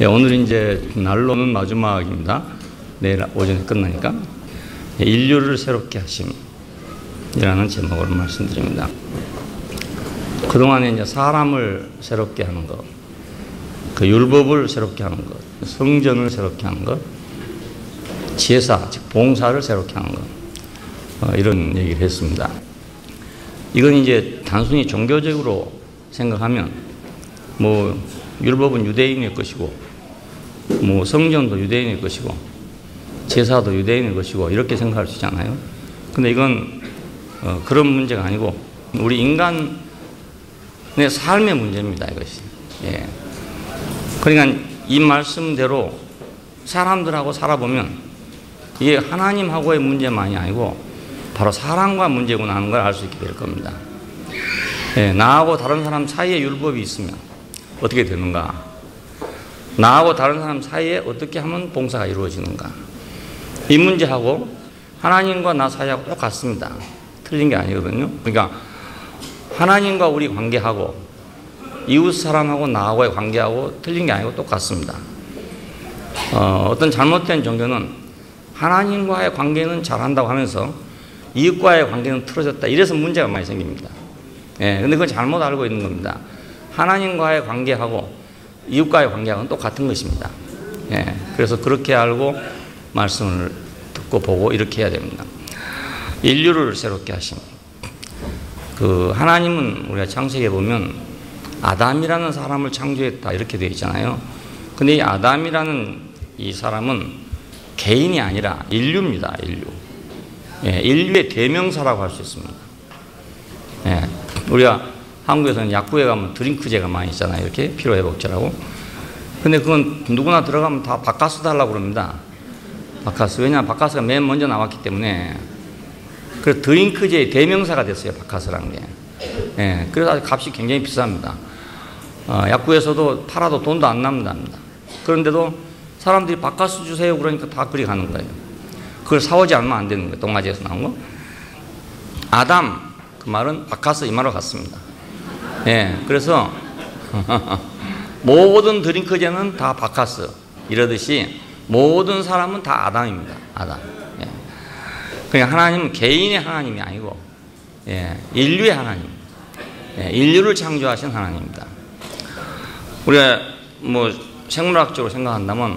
예, 오늘 이제 날로는 마지막입니다. 내일 오전에 끝나니까. 예, 인류를 새롭게 하심이라는 제목으로 말씀드립니다. 그동안에 이제 사람을 새롭게 하는 것, 그 율법을 새롭게 하는 것, 성전을 새롭게 하는 것, 제사, 즉 봉사를 새롭게 하는 것, 이런 얘기를 했습니다. 이건 이제 단순히 종교적으로 생각하면 뭐 율법은 유대인의 것이고 뭐 성전도 유대인의 것이고 제사도 유대인의 것이고 이렇게 생각할 수 있잖아요. 근데 이건 그런 문제가 아니고 우리 인간의 삶의 문제입니다. 이것이. 예. 그러니까 이 말씀대로 사람들하고 살아보면 이게 하나님하고의 문제만이 아니고 바로 사람과 문제구나 하는 걸 알 수 있게 될 겁니다. 예, 나하고 다른 사람 사이에 율법이 있으면 어떻게 되는가? 나하고 다른 사람 사이에 어떻게 하면 봉사가 이루어지는가? 이 문제하고 하나님과 나 사이하고 똑같습니다. 틀린 게 아니거든요. 그러니까 하나님과 우리 관계하고 이웃 사람하고 나하고의 관계하고 틀린 게 아니고 똑같습니다. 어떤 잘못된 종교는 하나님과의 관계는 잘한다고 하면서 이웃과의 관계는 틀어졌다. 이래서 문제가 많이 생깁니다. 예, 근데 그건 잘못 알고 있는 겁니다. 하나님과의 관계하고 이웃과의 관계하고는 똑같은 것입니다. 예, 그래서 그렇게 알고 말씀을 듣고 보고 이렇게 해야 됩니다. 인류를 새롭게 하심. 하나님은 우리가 창세기에 보면 아담이라는 사람을 창조했다 이렇게 되어 있잖아요. 근데 이 아담이라는 이 사람은 개인이 아니라 인류입니다. 인류. 예, 인류의 대명사라고 할 수 있습니다. 예, 우리가 한국에서는 약국에 가면 드링크제가 많이 있잖아요. 이렇게 피로회복제라고. 근데 그건 누구나 들어가면 다 바카스 달라고 그럽니다. 바카스. 왜냐하면 바카스가 맨 먼저 나왔기 때문에. 그래서 드링크제의 대명사가 됐어요. 바카스라는 게. 예, 그래서 값이 굉장히 비쌉니다. 약국에서도 팔아도 돈도 안 납니다. 그런데도 사람들이 바카스 주세요 그러니까 다 그리 가는 거예요. 그걸 사오지 않으면 안 되는 거예요. 동아지에서 나온 거. 아담, 그 말은 바카스 이 말로 같습니다. 예, 그래서 모든 드링크제는 다 바카스 이러듯이 모든 사람은 다 아담입니다. 아담. 예. 그러니까 하나님은 개인의 하나님이 아니고 예, 인류의 하나님. 예, 인류를 창조하신 하나님입니다. 우리가 뭐 생물학적으로 생각한다면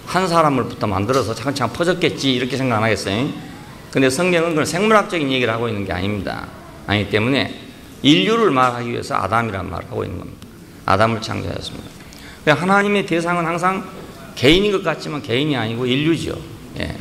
한 사람을부터 만들어서 차근차근 퍼졌겠지 이렇게 생각 안 하겠어요? 근데 성경은 그런 생물학적인 얘기를 하고 있는 게 아닙니다. 아니기 때문에 인류를 말하기 위해서 아담이라는 말을 하고 있는 겁니다. 아담을 창조하였습니다. 하나님의 대상은 항상 개인인 것 같지만 개인이 아니고 인류죠. 예.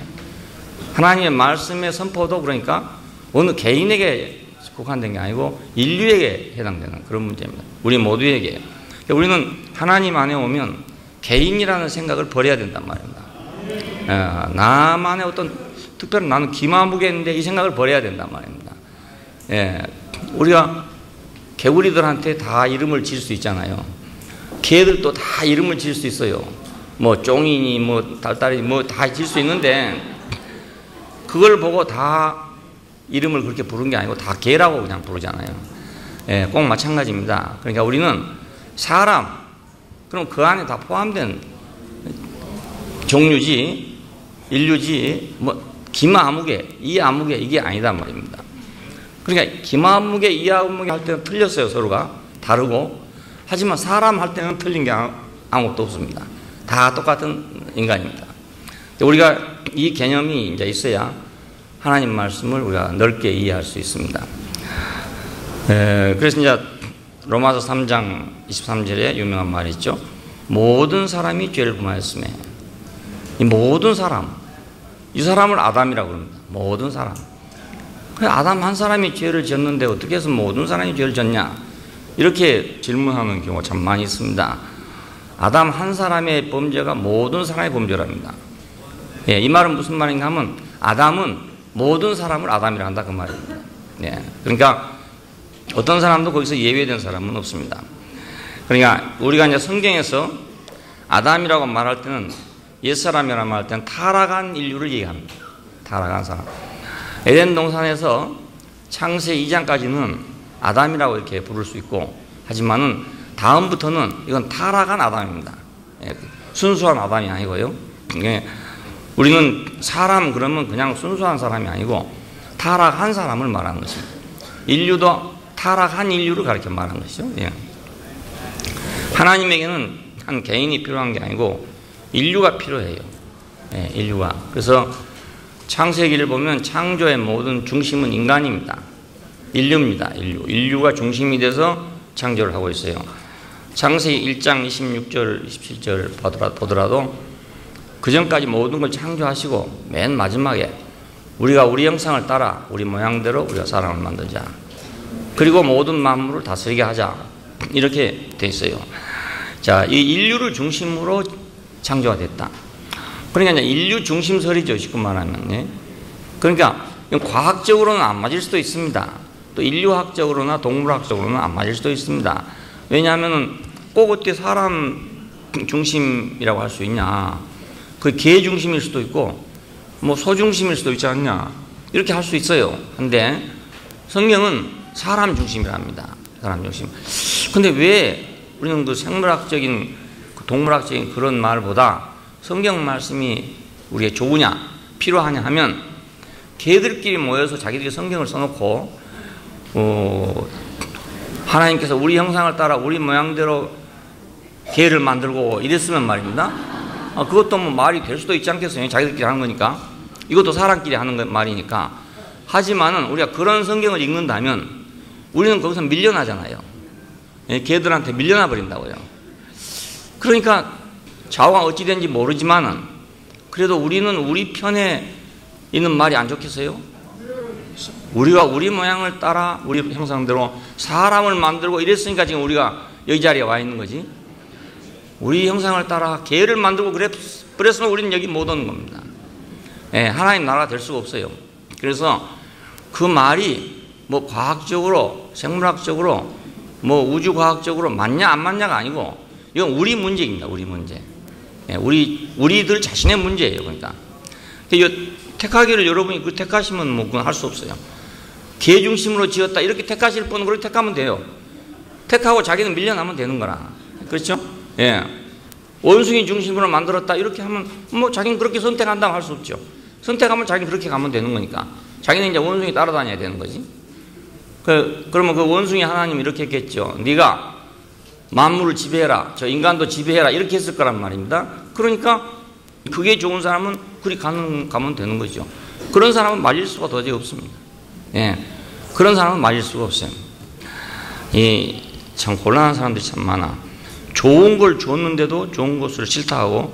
하나님의 말씀의 선포도 그러니까 어느 개인에게 국한된 게 아니고 인류에게 해당되는 그런 문제입니다. 우리 모두에게. 우리는 하나님 안에 오면 개인이라는 생각을 버려야 된단 말입니다. 나만의 어떤 특별한 나는 기마무개인데 이 생각을 버려야 된단 말입니다. 예. 우리가 개구리들한테 다 이름을 지을 수 있잖아요. 개들도 다 이름을 지을 수 있어요. 뭐 쫑이니 뭐 달달이 뭐 다 지을 수 있는데 그걸 보고 다 이름을 그렇게 부른 게 아니고 다 개라고 그냥 부르잖아요. 예, 꼭 마찬가지입니다. 그러니까 우리는 사람, 그럼 그 안에 다 포함된 종류지, 인류지, 뭐 기마아무개, 이아무개 이게 아니단 말입니다. 그러니까 기마아무개, 이아무개 할 때는 틀렸어요. 서로가 다르고. 하지만 사람 할 때는 틀린 게 아무것도 없습니다. 다 똑같은 인간입니다. 우리가 이 개념이 이제 있어야 하나님 말씀을 우리가 넓게 이해할 수 있습니다. 그래서 이제 로마서 3장 23절에 유명한 말이 있죠. 모든 사람이 죄를 범하였으며 이 모든 사람, 이 사람을 아담이라고 합니다. 모든 사람. 아담 한 사람이 죄를 지었는데 어떻게 해서 모든 사람이 죄를 졌냐? 이렇게 질문하는 경우가 참 많이 있습니다. 아담 한 사람의 범죄가 모든 사람의 범죄랍니다. 예, 이 말은 무슨 말인가 하면 아담은 모든 사람을 아담이라 한다 그 말입니다. 예, 그러니까 어떤 사람도 거기서 예외된 사람은 없습니다. 그러니까 우리가 이제 성경에서 아담이라고 말할 때는 옛사람이라고 말할 때는 타락한 인류를 얘기합니다. 타락한 사람. 에덴 동산에서 창세기 2장까지는 아담이라고 이렇게 부를 수 있고 하지만은 다음부터는 이건 타락한 아담입니다. 순수한 아담이 아니고요. 예. 우리는 사람 그러면 그냥 순수한 사람이 아니고 타락한 사람을 말하는 것입니다. 인류도 타락한 인류를 가르쳐 말하는 것이죠. 예. 하나님에게는 한 개인이 필요한 게 아니고 인류가 필요해요. 예, 인류가. 그래서 창세기를 보면 창조의 모든 중심은 인간입니다. 인류입니다. 인류가 중심이 돼서 창조를 하고 있어요. 창세기 1장 26절, 27절 보더라도 그 전까지 모든 걸 창조하시고 맨 마지막에 우리가 우리 형상을 따라 우리 모양대로 우리가 사람을 만들자. 그리고 모든 만물을 다스리게 하자. 이렇게 돼 있어요. 자, 이 인류를 중심으로 창조가 됐다. 그러니까 이제 인류 중심설이죠. 쉽게 말하면. 예? 그러니까 과학적으로는 안 맞을 수도 있습니다. 또 인류학적으로나 동물학적으로는 안 맞을 수도 있습니다. 왜냐하면 꼭 어떻게 사람 중심이라고 할 수 있냐. 그 개 중심일 수도 있고 뭐 소 중심일 수도 있지 않냐. 이렇게 할 수 있어요. 근데 성경은 사람 중심이랍니다. 사람 중심. 근데 왜 우리는 그 생물학적인 동물학적인 그런 말보다 성경 말씀이 우리에게 좋으냐 필요하냐 하면 개들끼리 모여서 자기들이 성경을 써놓고 하나님께서 우리 형상을 따라 우리 모양대로 개를 만들고 이랬으면 말입니다. 그것도 뭐 말이 될 수도 있지 않겠어요? 자기들끼리 하는 거니까. 이것도 사람끼리 하는 말이니까. 하지만은 우리가 그런 성경을 읽는다면 우리는 거기서 밀려나잖아요. 개들한테 밀려나 버린다고요. 그러니까 좌우가 어찌 된지 모르지만은 그래도 우리는 우리 편에 있는 말이 안 좋겠어요? 우리가 우리 모양을 따라 우리 형상대로 사람을 만들고 이랬으니까 지금 우리가 여기 자리에 와 있는 거지. 우리 형상을 따라 개를 만들고 그랬으면 우리는 여기 못 오는 겁니다. 예, 하나님 나라가 될 수가 없어요. 그래서 그 말이 뭐 과학적으로 생물학적으로 뭐 우주과학적으로 맞냐 안 맞냐가 아니고 이건 우리 문제입니다. 우리 문제. 예, 우리들 자신의 문제예요. 그러니까 택하기를 여러분이 그 택하시면 뭐 그건 할 수 없어요. 개 중심으로 지었다 이렇게 택하실 분은 그렇게 택하면 돼요. 택하고 자기는 밀려나면 되는 거라. 그렇죠? 예. 원숭이 중심으로 만들었다 이렇게 하면 뭐 자기는 그렇게 선택한다고 할 수 없죠. 선택하면 자기는 그렇게 가면 되는 거니까. 자기는 이제 원숭이 따라다녀야 되는 거지. 그러면 그 원숭이 하나님 이렇게 했겠죠. 네가 만물을 지배해라. 저 인간도 지배해라. 이렇게 했을 거란 말입니다. 그러니까 그게 좋은 사람은 그리 가면 되는 거죠. 그런 사람은 말릴 수가 도저히 없습니다. 예. 그런 사람은 말릴 수가 없어요. 참 곤란한 사람들이 참 많아. 좋은 걸 줬는데도 좋은 것을 싫다하고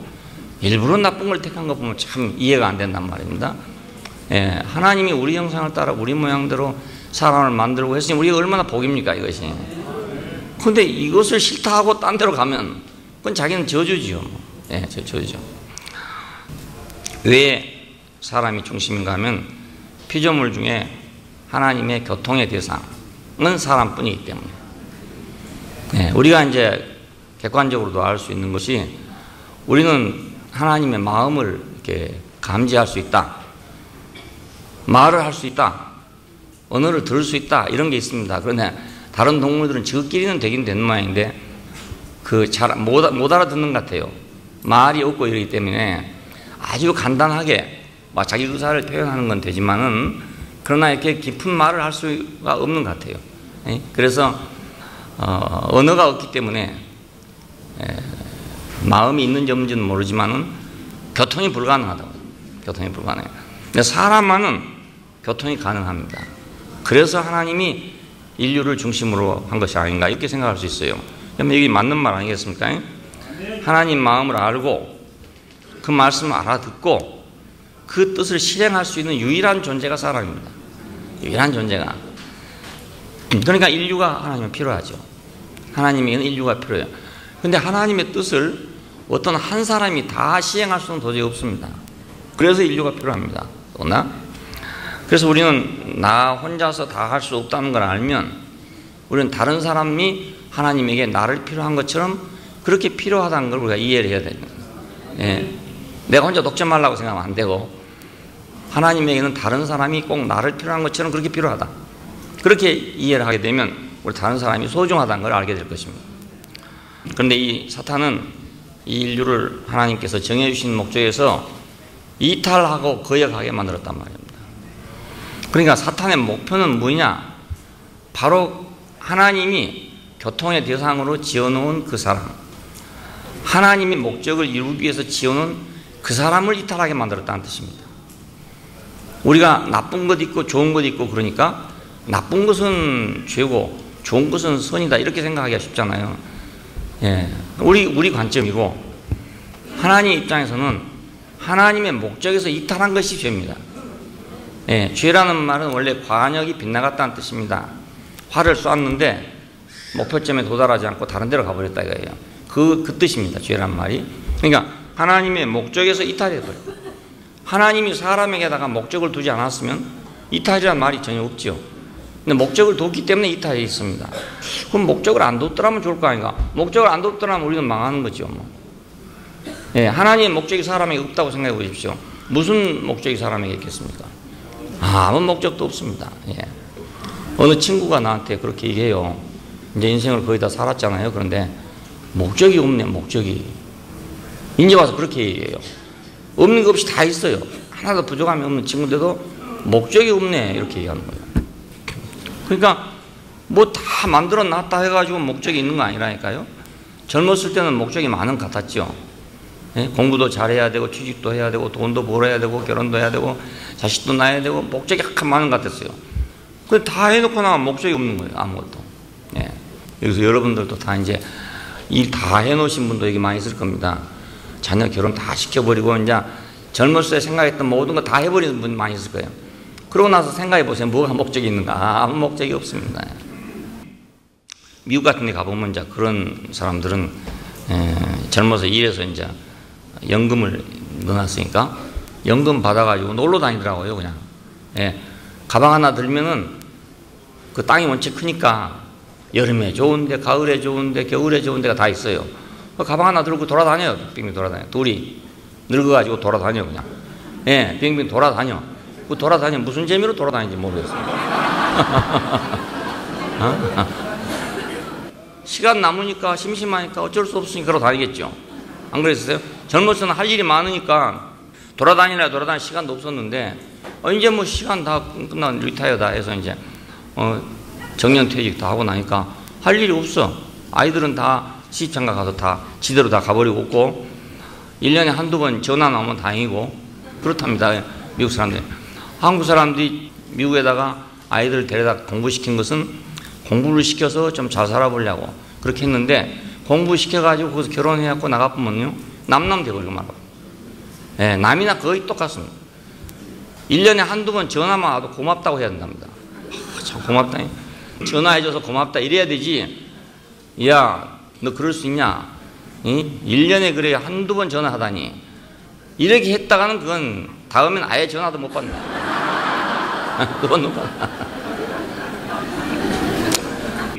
일부러 나쁜 걸 택한 거 보면 참 이해가 안 된단 말입니다. 예. 하나님이 우리 형상을 따라 우리 모양대로 사람을 만들고 했으니 우리가 얼마나 복입니까 이것이. 근데 이것을 싫다하고 딴 데로 가면 그건 자기는 저주지요. 예, 저주죠. 왜 사람이 중심인가 하면 피조물 중에 하나님의 교통의 대상은 사람뿐이기 때문에. 예, 우리가 이제 객관적으로도 알 수 있는 것이 우리는 하나님의 마음을 이렇게 감지할 수 있다. 말을 할 수 있다. 언어를 들을 수 있다. 이런 게 있습니다. 그런데 다른 동물들은 저끼리는 되긴 되는 모양인데 잘 못 알아듣는 것 같아요. 말이 없고 이러기 때문에 아주 간단하게 막 자기 의사를 표현하는 건 되지만은 그러나 이렇게 깊은 말을 할 수가 없는 것 같아요. 그래서 언어가 없기 때문에 마음이 있는지 없는지는 모르지만은 교통이 불가능하다고. 교통이 불가능해요. 근데 사람만은 교통이 가능합니다. 그래서 하나님이 인류를 중심으로 한 것이 아닌가 이렇게 생각할 수 있어요. 그러면 이게 맞는 말 아니겠습니까? 하나님 마음을 알고 그 말씀을 알아듣고 그 뜻을 실행할 수 있는 유일한 존재가 사람입니다. 유일한 존재가. 그러니까 인류가 하나님은 필요하죠. 하나님에게는 인류가 필요해요. 그런데 하나님의 뜻을 어떤 한 사람이 다 시행할 수는 도저히 없습니다. 그래서 인류가 필요합니다. 그래서 우리는 나 혼자서 다 할 수 없다는 걸 알면 우리는 다른 사람이 하나님에게 나를 필요한 것처럼 그렇게 필요하다는 걸 우리가 이해를 해야 됩니다. 예. 내가 혼자 독점하려고 생각하면 안 되고 하나님에게는 다른 사람이 꼭 나를 필요한 것처럼 그렇게 필요하다. 그렇게 이해를 하게 되면 우리 다른 사람이 소중하다는 걸 알게 될 것입니다. 그런데 이 사탄은 이 인류를 하나님께서 정해주신 목적에서 이탈하고 거역하게 만들었단 말입니다. 그러니까 사탄의 목표는 뭐냐? 바로 하나님이 교통의 대상으로 지어놓은 그 사람, 하나님의 목적을 이루기 위해서 지어놓은 그 사람을 이탈하게 만들었다는 뜻입니다. 우리가 나쁜 것 있고 좋은 것 있고 그러니까 나쁜 것은 죄고 좋은 것은 선이다 이렇게 생각하기가 쉽잖아요. 예, 우리 관점이고 하나님 입장에서는 하나님의 목적에서 이탈한 것이 죄입니다. 예, 죄라는 말은 원래 관역이 빗나갔다는 뜻입니다. 활을 쏘았는데 목표점에 도달하지 않고 다른 데로 가버렸다 이거예요. 그 뜻입니다. 죄란 말이. 그러니까 하나님의 목적에서 이탈해버려요. 하나님이 사람에게다가 목적을 두지 않았으면 이탈이란 말이 전혀 없죠. 근데 목적을 뒀기 때문에 이탈이 있습니다. 그럼 목적을 안 뒀더라면 좋을 거 아닌가? 목적을 안 뒀더라면 우리는 망하는 거죠. 뭐. 예, 하나님의 목적이 사람에게 없다고 생각해 보십시오. 무슨 목적이 사람에게 있겠습니까? 아무 목적도 없습니다. 예. 어느 친구가 나한테 그렇게 얘기해요. 이제 인생을 거의 다 살았잖아요. 그런데 목적이 없네, 목적이. 이제 와서 그렇게 얘기해요. 없는 것 없이 다 있어요. 하나도 부족함이 없는 친구인데도 목적이 없네, 이렇게 얘기하는 거예요. 그러니까 뭐 다 만들어 놨다 해가지고 목적이 있는 거 아니라니까요. 젊었을 때는 목적이 많은 것 같았죠. 예? 공부도 잘해야 되고 취직도 해야 되고 돈도 벌어야 되고 결혼도 해야 되고 자식도 낳아야 되고 목적이 약간 많은 것 같았어요. 근데 다 해놓고 나면 목적이 없는 거예요. 아무것도. 예. 여기서 여러분들도 다 이제 일 다 해놓으신 분도 여기 많이 있을 겁니다. 자녀 결혼 다 시켜버리고 이제 젊었을 때 생각했던 모든 거 다 해버리는 분 많이 있을 거예요. 그러고 나서 생각해 보세요. 뭐가 목적이 있는가? 아무 목적이 없습니다. 미국 같은 데 가보면 이제 그런 사람들은 젊어서 일해서 이제 연금을 넣어놨으니까 연금 받아가지고 놀러 다니더라고요. 그냥. 예. 가방 하나 들면은 그 땅이 원체 크니까 여름에 좋은데 가을에 좋은데 겨울에 좋은 데가 다 있어요. 그 가방 하나 들고 돌아다녀요. 빙빙 돌아다녀요. 둘이 늙어가지고 돌아다녀요. 그냥. 예, 빙빙 돌아다녀. 그 돌아다녀 무슨 재미로 돌아다니는지 모르겠어요. 시간 남으니까 심심하니까 어쩔 수 없으니까 그러고 다니겠죠. 안 그랬어요? 젊었을 때는 할 일이 많으니까 돌아다닐 시간도 없었는데 이제 뭐 시간 다 끝난 리타이어 다 해서 이제 정년퇴직 다 하고 나니까 할 일이 없어. 아이들은 다 시집장가 가서 다 지대로 다 가버리고 없고 1년에 한두 번 전화 나오면 다행이고 그렇답니다. 미국 사람들. 한국 사람들이 미국에다가 아이들을 데려다 공부시킨 것은 공부를 시켜서 좀 잘 살아보려고 그렇게 했는데 공부시켜가지고 거기서 결혼해갖고 나가보면요 남남 돼버리고 말아요. 예, 남이나 거의 똑같습니다. 1년에 한두 번 전화만 와도 고맙다고 해야 된답니다. 참 고맙다. 전화해줘서 고맙다 이래야 되지. 야, 너 그럴 수 있냐? 1년에 그래 한두 번 전화하다니. 이렇게 했다가는 그건 다음엔 아예 전화도 못 받는다. 그건 못 받는다.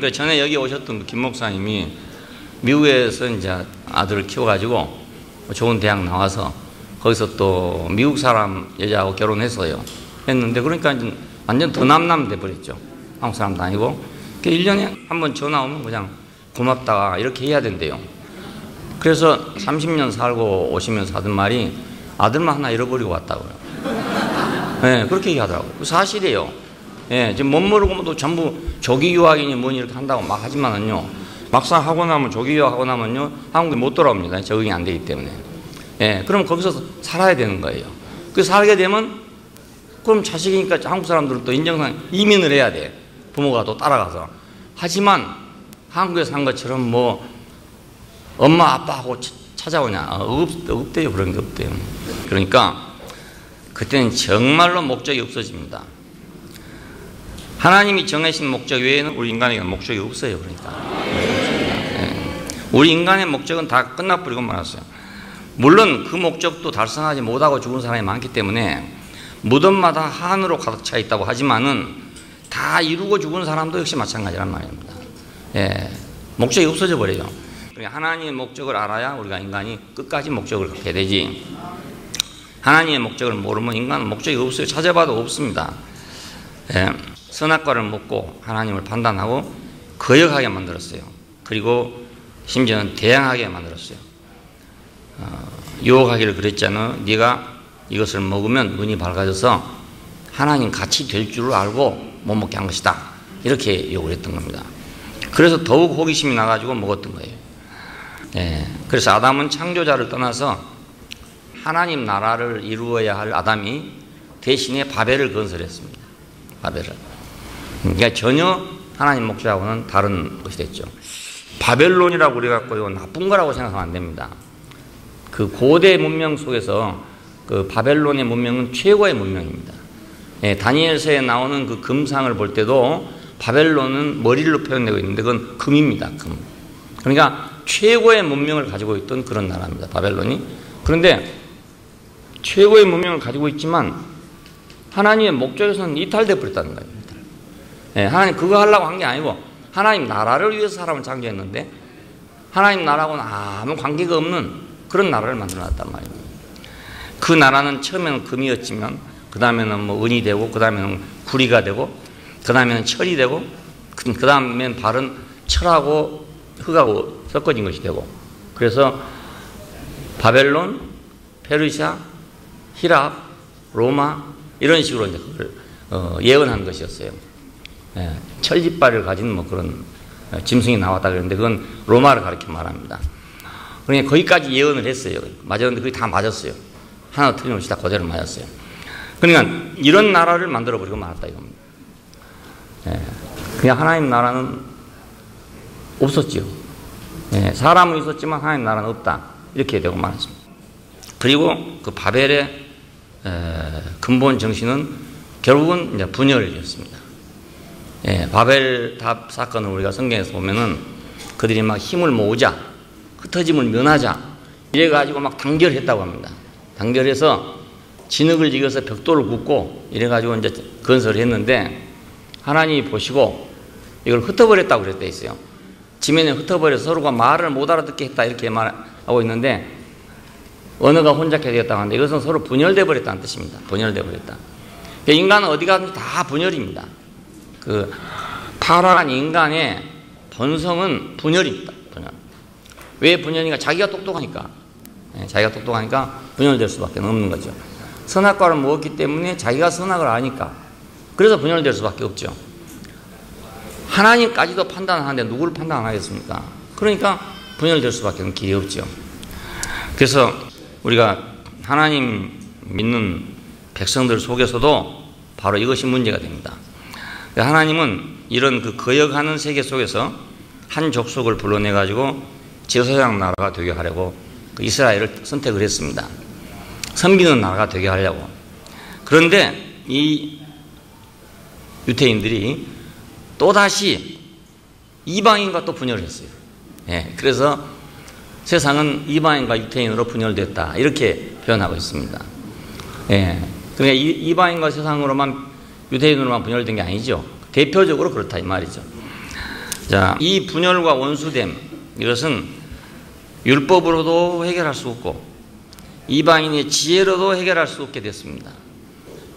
그 전에 여기 오셨던 그 김 목사님이 미국에서 이제 아들을 키워가지고 좋은 대학 나와서 거기서 또 미국 사람 여자하고 결혼했어요. 했는데 그러니까 이제 완전 더 남남 돼버렸죠. 한국 사람도 아니고. 1년에 한 번 전화 오면 그냥 고맙다 이렇게 해야 된대요. 그래서 30년 살고 오시면서 하던 말이 아들만 하나 잃어버리고 왔다고요. 네, 그렇게 얘기하더라고요. 사실이에요. 예, 지금 못 모르고 또 전부 조기 유학이니 뭐니 이렇게 한다고 막 하지만은요, 막상 하고 나면 조기 유학하고 나면요, 한국에 못 돌아옵니다. 적응이 안 되기 때문에. 예, 그럼 거기서 살아야 되는 거예요. 그 살게 되면, 그럼 자식이니까 한국 사람들은 또 인정상 이민을 해야 돼. 부모가 또 따라가서. 하지만 한국에 산 것처럼 뭐 엄마 아빠하고 찾아오냐? 없대요. 그런 게 없대요. 그러니까 그때는 정말로 목적이 없어집니다. 하나님이 정하신 목적 외에는 우리 인간에게 목적이 없어요. 그러니까 우리 인간의 목적은 다 끝나버리고 말았어요. 물론 그 목적도 달성하지 못하고 죽은 사람이 많기 때문에 무덤마다 한으로 가득 차 있다고 하지만은 다 이루고 죽은 사람도 역시 마찬가지란 말입니다. 예, 목적이 없어져 버려요. 하나님의 목적을 알아야 우리가 인간이 끝까지 목적을 갖게 되지. 하나님의 목적을 모르면 인간은 목적이 없어요. 찾아봐도 없습니다. 예, 선악과를 먹고 하나님을 판단하고 거역하게 만들었어요. 그리고 심지어는 대항하게 만들었어요. 유혹하기를 그랬잖아. 네가 이것을 먹으면 눈이 밝아져서 하나님 같이 될 줄을 알고 못 먹게 한 것이다. 이렇게 요구를 했던 겁니다. 그래서 더욱 호기심이 나가지고 먹었던 거예요. 예, 그래서 아담은 창조자를 떠나서 하나님 나라를 이루어야 할 아담이 대신에 바벨을 건설했습니다. 바벨을. 그러니까 전혀 하나님 목적하고는 다른 것이 됐죠. 바벨론이라고 그래갖고 이거 나쁜 거라고 생각하면 안 됩니다. 그 고대 문명 속에서 그 바벨론의 문명은 최고의 문명입니다. 예, 다니엘서에 나오는 그 금상을 볼 때도 바벨론은 머리로 표현되고 있는데 그건 금입니다. 금. 그러니까 최고의 문명을 가지고 있던 그런 나라입니다. 바벨론이. 그런데 최고의 문명을 가지고 있지만 하나님의 목적에서는 이탈돼 버렸다는 거예요. 예, 하나님 그거 하려고 한 게 아니고 하나님 나라를 위해서 사람을 창조했는데 하나님 나라하고는 아무 관계가 없는 그런 나라를 만들어놨단 말입니다. 그 나라는 처음에는 금이었지만 그 다음에는 뭐 은이 되고 그 다음에는 구리가 되고 그 다음에는 철이 되고 그 다음에는 발은 철하고 흙하고 섞어진 것이 되고 그래서 바벨론, 페르시아, 히랍, 로마 이런 식으로 이제 그걸 예언한 것이었어요. 예, 철지발을 가진 뭐 그런 짐승이 나왔다 그랬는데 그건 로마를 가리켜 말합니다. 그러니까 거기까지 예언을 했어요. 맞았는데 그게 다 맞았어요. 하나 틀림없이 다 그대로 맞았어요. 그러니까 이런 나라를 만들어버리고 말았다 이겁니다. 예, 그냥 하나님 나라는 없었지요. 예, 사람은 있었지만 하나님 나라는 없다. 이렇게 되고 말았습니다. 그리고 그 바벨의 근본 정신은 결국은 이제 분열이었습니다. 예, 바벨 답 사건을 우리가 성경에서 보면은 그들이 막 힘을 모으자, 흩어짐을 면하자, 이래가지고 막 단결했다고 합니다. 단결해서 진흙을 지어서 벽돌을 굽고 이래가지고 이제 건설을 했는데 하나님이 보시고 이걸 흩어버렸다고 그랬다 있어요. 지면에 흩어버려서 서로가 말을 못 알아듣게 했다 이렇게 말하고 있는데 언어가 혼잡해 되었다고 하는데 이것은 서로 분열돼 버렸다는 뜻입니다. 분열돼 버렸다. 인간은 어디 가든지 다 분열입니다. 그 타락한 인간의 본성은 분열입니다. 분열. 왜 분열인가? 자기가 똑똑하니까. 자기가 똑똑하니까 분열될 수밖에 없는 거죠. 선악과를 먹었기 때문에 자기가 선악을 아니까. 그래서 분열될 수밖에 없죠. 하나님까지도 판단하는데 누구를 판단 안 하겠습니까? 그러니까 분열될 수밖에 길이 없죠. 그래서 우리가 하나님 믿는 백성들 속에서도 바로 이것이 문제가 됩니다. 하나님은 이런 그 거역하는 세계 속에서 한 족속을 불러내가지고 제사장 나라가 되게 하려고 그 이스라엘을 선택을 했습니다. 섬기는 나라가 되게 하려고. 그런데 이 유태인들이 또다시 이방인과 또 분열을 했어요. 예, 그래서 세상은 이방인과 유태인으로 분열됐다. 이렇게 표현하고 있습니다. 예, 그러니까 이방인과 세상으로만 유대인으로만 분열된 게 아니죠. 대표적으로 그렇다 이 말이죠. 자, 이 분열과 원수됨 이것은 율법으로도 해결할 수 없고 이방인의 지혜로도 해결할 수 없게 됐습니다.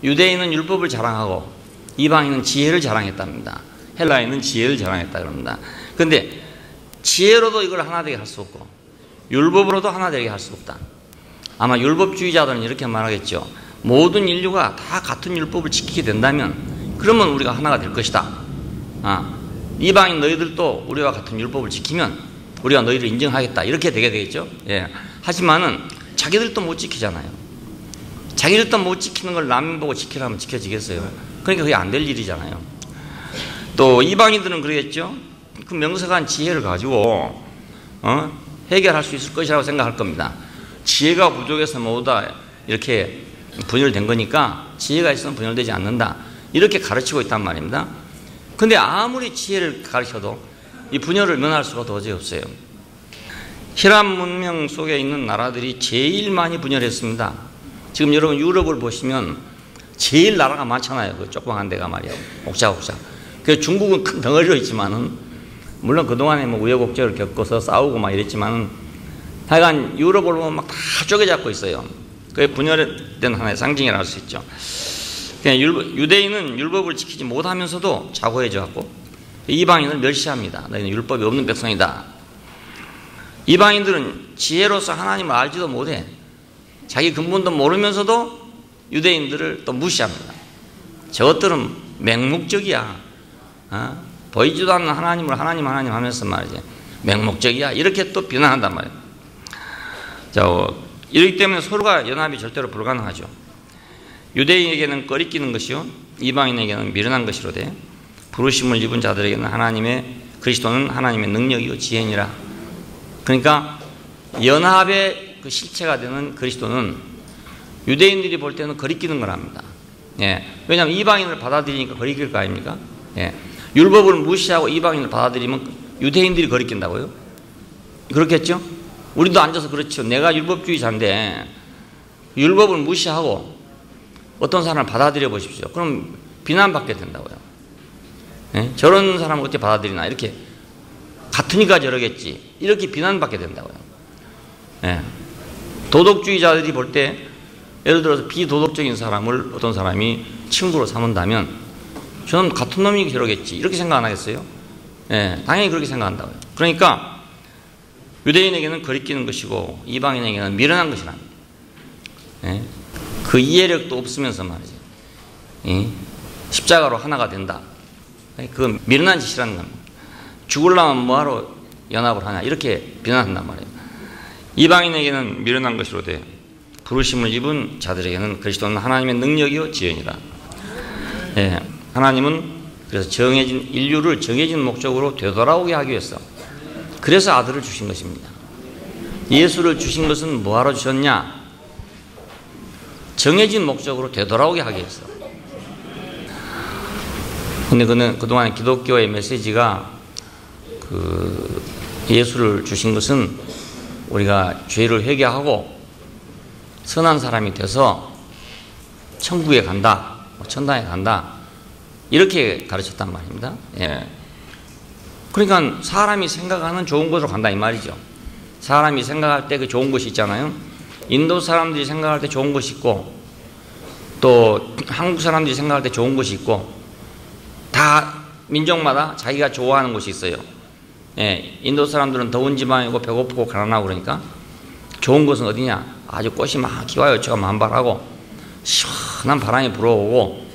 유대인은 율법을 자랑하고 이방인은 지혜를 자랑했답니다. 헬라인은 지혜를 자랑했다 그럽니다. 그런데 지혜로도 이걸 하나 되게 할 수 없고 율법으로도 하나 되게 할 수 없다. 아마 율법주의자들은 이렇게 말하겠죠. 모든 인류가 다 같은 율법을 지키게 된다면 그러면 우리가 하나가 될 것이다. 이방인 너희들도 우리와 같은 율법을 지키면 우리가 너희를 인정하겠다. 이렇게 되게 되겠죠. 예. 하지만은 자기들도 못 지키잖아요. 자기들도 못 지키는 걸 남 보고 지키라면 지켜지겠어요. 그러니까 그게 안 될 일이잖아요. 또 이방인들은 그러겠죠. 그 명석한 지혜를 가지고 해결할 수 있을 것이라고 생각할 겁니다. 지혜가 부족해서 모두 다 이렇게 분열된 거니까 지혜가 있으면 분열되지 않는다. 이렇게 가르치고 있단 말입니다. 근데 아무리 지혜를 가르쳐도 이 분열을 면할 수가 도저히 없어요. 히랍 문명 속에 있는 나라들이 제일 많이 분열했습니다. 지금 여러분 유럽을 보시면 제일 나라가 많잖아요. 그 조그만 데가 말이에요. 옥자옥자. 그 중국은 큰 덩어리로 있지만은 물론 그동안에 뭐 우여곡절을 겪어서 싸우고 막 이랬지만은 하여간 유럽을 보면 막 다 쪼개잡고 있어요. 그게 분열된 하나의 상징이라고 할 수 있죠. 그냥 유대인은 율법을 지키지 못하면서도 자고해져 갖고 이방인을 멸시합니다. 너희는 율법이 없는 백성이다. 이방인들은 지혜로서 하나님을 알지도 못해. 자기 근본도 모르면서도 유대인들을 또 무시합니다. 저것들은 맹목적이야. 보이지도 않는 하나님을 하나님 하면서 말이지. 맹목적이야. 이렇게 또 비난한단 말이에요. 자, 이렇기 때문에 서로가 연합이 절대로 불가능하죠. 유대인에게는 꺼리끼는 것이요 이방인에게는 미련한 것이로되 부르심을 입은 자들에게는 그리스도는 하나님의 능력이요 지혜니라. 그러니까 연합의 그 실체가 되는 그리스도는 유대인들이 볼 때는 거리끼는 거랍니다. 예. 왜냐하면 이방인을 받아들이니까 거리낄 거 아닙니까? 예. 율법을 무시하고 이방인을 받아들이면 유대인들이 거리낀다고요? 그렇겠죠? 우리도 앉아서 그렇죠. 내가 율법주의자인데 율법을 무시하고 어떤 사람을 받아들여 보십시오. 그럼 비난받게 된다고요. 예? 저런 사람을 어떻게 받아들이나 이렇게 같으니까 저러겠지 이렇게 비난받게 된다고요. 예. 도덕주의자들이 볼 때 예를 들어서 비도덕적인 사람을 어떤 사람이 친구로 삼은다면 저는 같은 놈이 저러겠지 이렇게 생각 안 하겠어요? 예, 당연히 그렇게 생각한다고요. 그러니까 유대인에게는 거리끼는 것이고 이방인에게는 미련한 것이랍니다. 예? 그 이해력도 없으면서 말이죠. 예? 십자가로 하나가 된다. 그건 미련한 짓이라는 겁니다. 죽으려면 뭐하러 연합을 하냐 이렇게 비난한단 말이에요. 이방인에게는 미련한 것이로되 부르심을 입은 자들에게는 그리스도는 하나님의 능력이요 지혜니라. 예, 하나님은 그래서 인류를 정해진 목적으로 되돌아오게 하기 위해서 그래서 아들을 주신 것입니다. 예수를 주신 것은 뭐하러 주셨냐? 정해진 목적으로 되돌아오게 하기 위해서. 근데 그동안 기독교의 메시지가 예수를 주신 것은 우리가 죄를 회개하고 선한 사람이 돼서 천국에 간다, 천당에 간다 이렇게 가르쳤단 말입니다. 예. 그러니까 사람이 생각하는 좋은 곳으로 간다 이 말이죠. 사람이 생각할 때 그 좋은 곳이 있잖아요. 인도 사람들이 생각할 때 좋은 곳이 있고 또 한국 사람들이 생각할 때 좋은 곳이 있고 다 민족마다 자기가 좋아하는 곳이 있어요. 예, 인도 사람들은 더운 지방이고 배고프고 가난하고 그러니까 좋은 곳은 어디냐? 아주 꽃이 막 기와요처가 만발하고 시원한 바람이 불어오고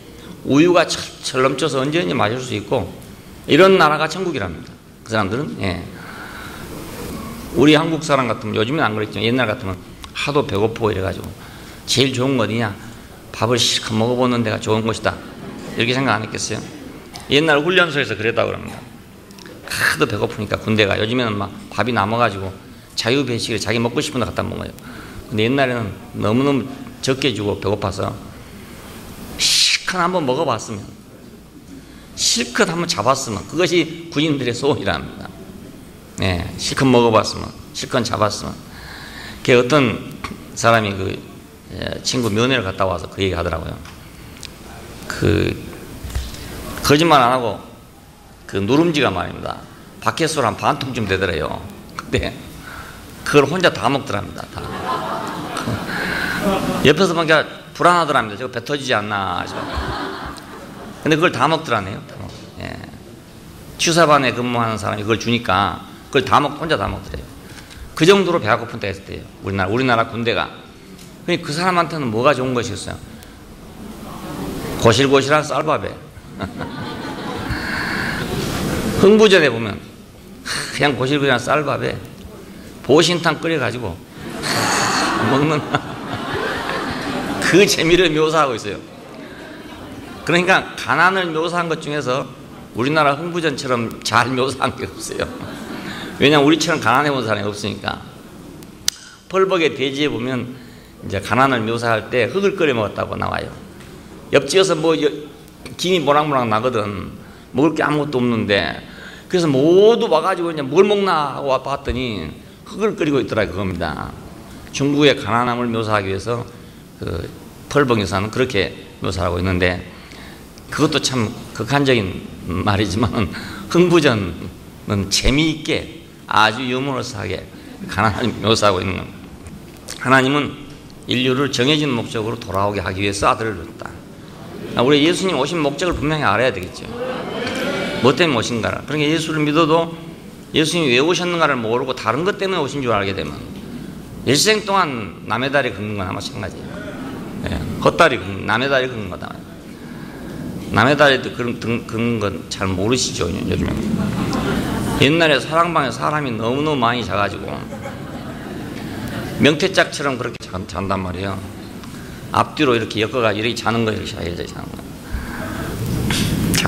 우유가 철철 넘쳐서 언제든지 마실 수 있고 이런 나라가 천국이랍니다. 그 사람들은. 예. 우리 한국 사람 같으면 요즘은 안 그랬지만 옛날 같으면 하도 배고프고 이래가지고 제일 좋은 거 어디냐? 밥을 실컷 먹어보는 데가 좋은 곳이다. 이렇게 생각 안 했겠어요? 옛날 훈련소에서 그랬다고 그럽니다. 하도 배고프니까 군대가 요즘에는 막 밥이 남아가지고 자유배식에 자기 먹고 싶은 데 갖다 먹어요. 근데 옛날에는 너무너무 적게 주고 배고파서 실컷 한번 먹어봤으면 실컷 한번 잡았으면 그것이 군인들의 소원이랍니다. 네, 실컷 먹어봤으면 실컷 잡았으면. 그 어떤 사람이 친구 면회를 갔다 와서 그 얘기 하더라고요. 거짓말 안 하고 누룽지가 말입니다. 바켓으로 한 반 통쯤 되더래요. 근데 그걸 혼자 다 먹더랍니다. 다. 옆에서 보니까 불안하더랍니다. 저거 배 터지지 않나. 근데 그걸 다 먹더라네요. 예. 취사반에 근무하는 사람이 그걸 주니까 그걸 혼자 다 먹더래요. 그 정도로 배가 고픈 때가 있을 때예요. 우리나라 군대가. 그 사람한테는 뭐가 좋은 것이겠어요? 고실고실한 쌀밥에. 흥부전에 보면 그냥 고실고실한 쌀밥에 보신탕 끓여가지고 먹는 그 재미를 묘사하고 있어요. 그러니까 가난을 묘사한 것 중에서 우리나라 흥부전처럼 잘 묘사한 게 없어요. 왜냐하면 우리처럼 가난해본 사람이 없으니까. 펄벅의 대지에 보면 이제 가난을 묘사할 때 흙을 끓여 먹었다고 나와요. 옆집에서 김이 모락모락 나거든. 먹을 게 아무것도 없는데 그래서 모두 와가지고 이제 뭘 먹나 하고 봤더니 흙을 끓이고 있더라 그겁니다. 중국의 가난함을 묘사하기 위해서 펄벅에서는 그렇게 묘사하고 있는데 그것도 참 극한적인 말이지만 흥부전은 재미있게 아주 유머러스하게 가난을 묘사하고 있는 겁니다. 하나님은 인류를 정해진 목적으로 돌아오게 하기 위해서 아들을 줬다. 우리 예수님 오신 목적을 분명히 알아야 되겠죠. 뭐 때문에 오신가. 그러니까 예수를 믿어도 예수님이 왜 오셨는가를 모르고 다른 것 때문에 오신 줄 알게 되면 일생 동안 남의 다리 긁는 거나 마찬가지예요. 예, 헛다리 긁는, 남의 다리 긁는 거다. 남의 다리도 긁는 건 잘 모르시죠, 요즘에. 옛날에 사랑방에 사람이 너무너무 많이 자가지고 명태짝처럼 그렇게 잔단 말이에요. 앞뒤로 이렇게 엮어가지고 이렇게 자는 거예요. 이렇게 자는 거예요.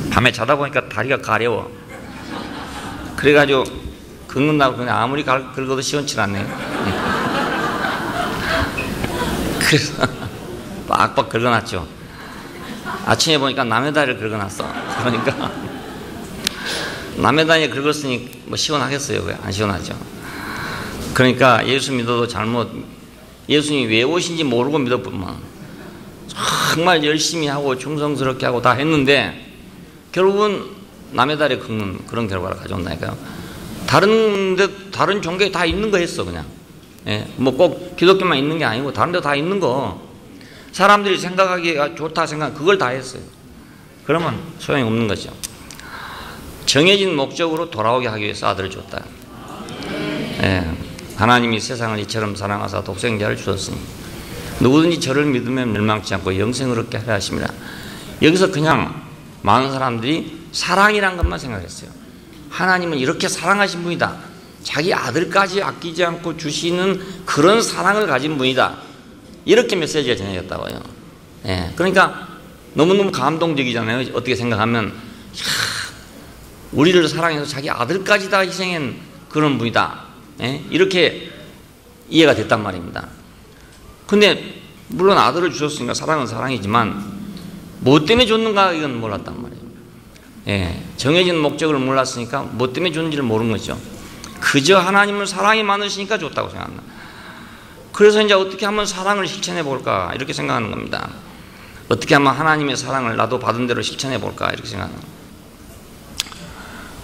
밤에 자다 보니까 다리가 가려워. 그래가지고 긁는다고 그냥 아무리 긁어도 시원치 않네요. 그래서 빡빡 긁어놨죠. 아침에 보니까 남의 다리를 긁어놨어. 그러니까 남의 다리에 긁었으니 뭐 시원하겠어요? 왜 안 시원하죠? 그러니까 예수 믿어도 잘못, 예수님이 왜 오신지 모르고 믿어보면 정말 열심히 하고 충성스럽게 하고 다 했는데 결국은 남의 다리에 긁는 그런 결과를 가져온다니까요. 다른 종교에 다 있는 거 했어, 그냥. 예, 뭐 꼭 기독교만 있는 게 아니고 다른 데 다 있는 거. 사람들이 생각하기에 좋다 생각, 그걸 다 했어요. 그러면 소용이 없는 거죠. 정해진 목적으로 돌아오게 하기 위해서 아들을 줬다. 예, 하나님이 세상을 이처럼 사랑하사 독생자를 주셨으니 누구든지 저를 믿으면 멸망치 않고 영생을 얻게 하려 하십니다. 여기서 그냥 많은 사람들이 사랑이란 것만 생각했어요. 하나님은 이렇게 사랑하신 분이다. 자기 아들까지 아끼지 않고 주시는 그런 사랑을 가진 분이다. 이렇게 메시지가 전해졌다고요. 예, 그러니까 너무너무 감동적이잖아요. 어떻게 생각하면 우리를 사랑해서 자기 아들까지 다 희생한 그런 분이다. 예? 이렇게 이해가 됐단 말입니다. 근데 물론 아들을 주셨으니까 사랑은 사랑이지만 뭐 때문에 줬는가 이건 몰랐단 말이에요. 예, 정해진 목적을 몰랐으니까 뭐 때문에 줬는지를 모르는 거죠. 그저 하나님을 사랑이 많으시니까 줬다고 생각한다. 그래서 이제 어떻게 하면 사랑을 실천해 볼까 이렇게 생각하는 겁니다. 어떻게 하면 하나님의 사랑을 나도 받은 대로 실천해 볼까 이렇게 생각하는 겁니다.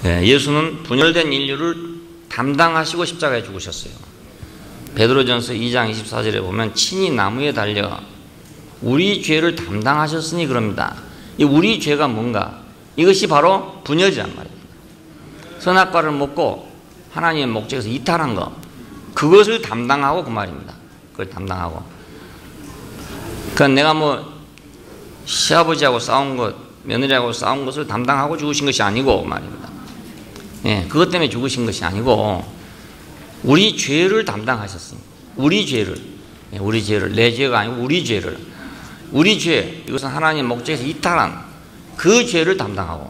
예, 예수는 분열된 인류를 담당하시고 십자가에 죽으셨어요. 베드로전서 2장 24절에 보면 친히 나무에 달려 우리 죄를 담당하셨으니 그럽니다. 이 우리 죄가 뭔가? 이것이 바로 분열이란 말입니다. 선악과를 먹고 하나님의 목적에서 이탈한 거, 그것을 담당하고 그 말입니다. 그걸 담당하고. 그러니까 내가 뭐 시아버지하고 싸운 것, 며느리하고 싸운 것을 담당하고 죽으신 것이 아니고 말입니다. 예, 그것 때문에 죽으신 것이 아니고 우리 죄를 담당하셨습니다. 우리 죄를, 예, 우리 죄를, 내 죄가 아니고 우리 죄를, 우리 죄, 이것은 하나님의 목적에서 이탈한 그 죄를 담당하고,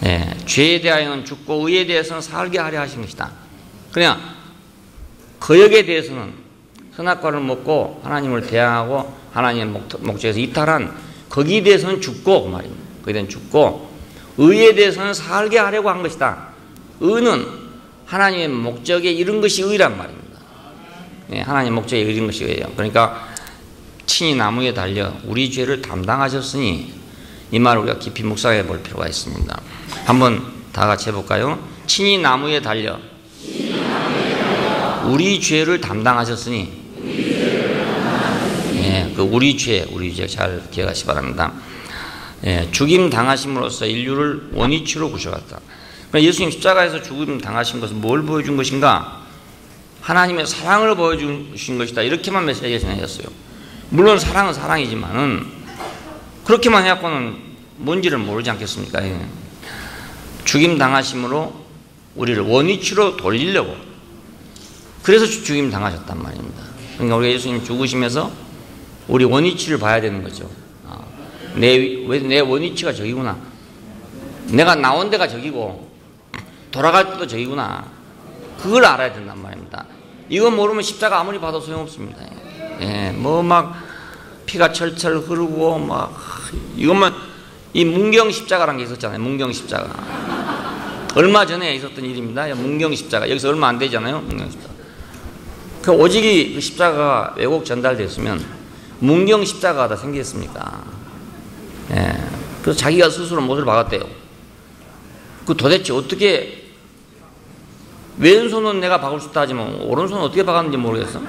예, 죄에 대하여는 죽고 의에 대해서는 살게 하려 하신 것이다. 그냥 거역에 대해서는 선악과를 먹고 하나님을 대항하고 하나님의 목적에서 이탈한 거기에 대해서는 죽고 그 말입니다. 거기에 대해서는 죽고 의에 대해서는 살게 하려고 한 것이다. 의는 하나님의 목적에 이른 것이 의란 말입니다. 예, 하나님의 목적에 이른 것이 의예요. 그러니까 친히 나무에 달려 우리 죄를 담당하셨으니 이 말을 우리가 깊이 묵상해 볼 필요가 있습니다. 한번 다 같이 해볼까요? 친히 나무에 달려 우리 죄를 담당하셨으니, 예, 그 우리 죄 잘 기억하시기 바랍니다. 예, 죽임 당하심으로써 인류를 원위치로 구셔갔다. 그러니까 예수님 십자가에서 죽임 당하신 것은 뭘 보여준 것인가? 하나님의 사랑을 보여주신 것이다. 이렇게만 메시지가 전해졌어요. 물론 사랑은 사랑이지만은 그렇게만 해갖고는 뭔지를 모르지 않겠습니까? 예. 죽임 당하심으로 우리를 원위치로 돌리려고, 그래서 죽임 당하셨단 말입니다. 그러니까 우리가 예수님 죽으시면서 우리 원위치를 봐야 되는 거죠. 내 원위치가 저기구나. 내가 나온 데가 저기고 돌아갈 때도 저기구나. 그걸 알아야 된단 말입니다. 이거 모르면 십자가 아무리 봐도 소용없습니다. 예, 뭐 막 피가 철철 흐르고 막 이것만, 이 문경 십자가라는 게 있었잖아요. 문경 십자가. 얼마 전에 있었던 일입니다. 문경 십자가. 여기서 얼마 안 되잖아요. 문경 십자가. 그 오직이 그 십자가가 왜곡 전달됐으면 문경 십자가가 다 생겼습니까? 예. 그래서 자기가 스스로 못을 박았대요. 그 도대체 어떻게, 왼손은 내가 박을 수 있다 하지만 오른손은 어떻게 박았는지 모르겠어.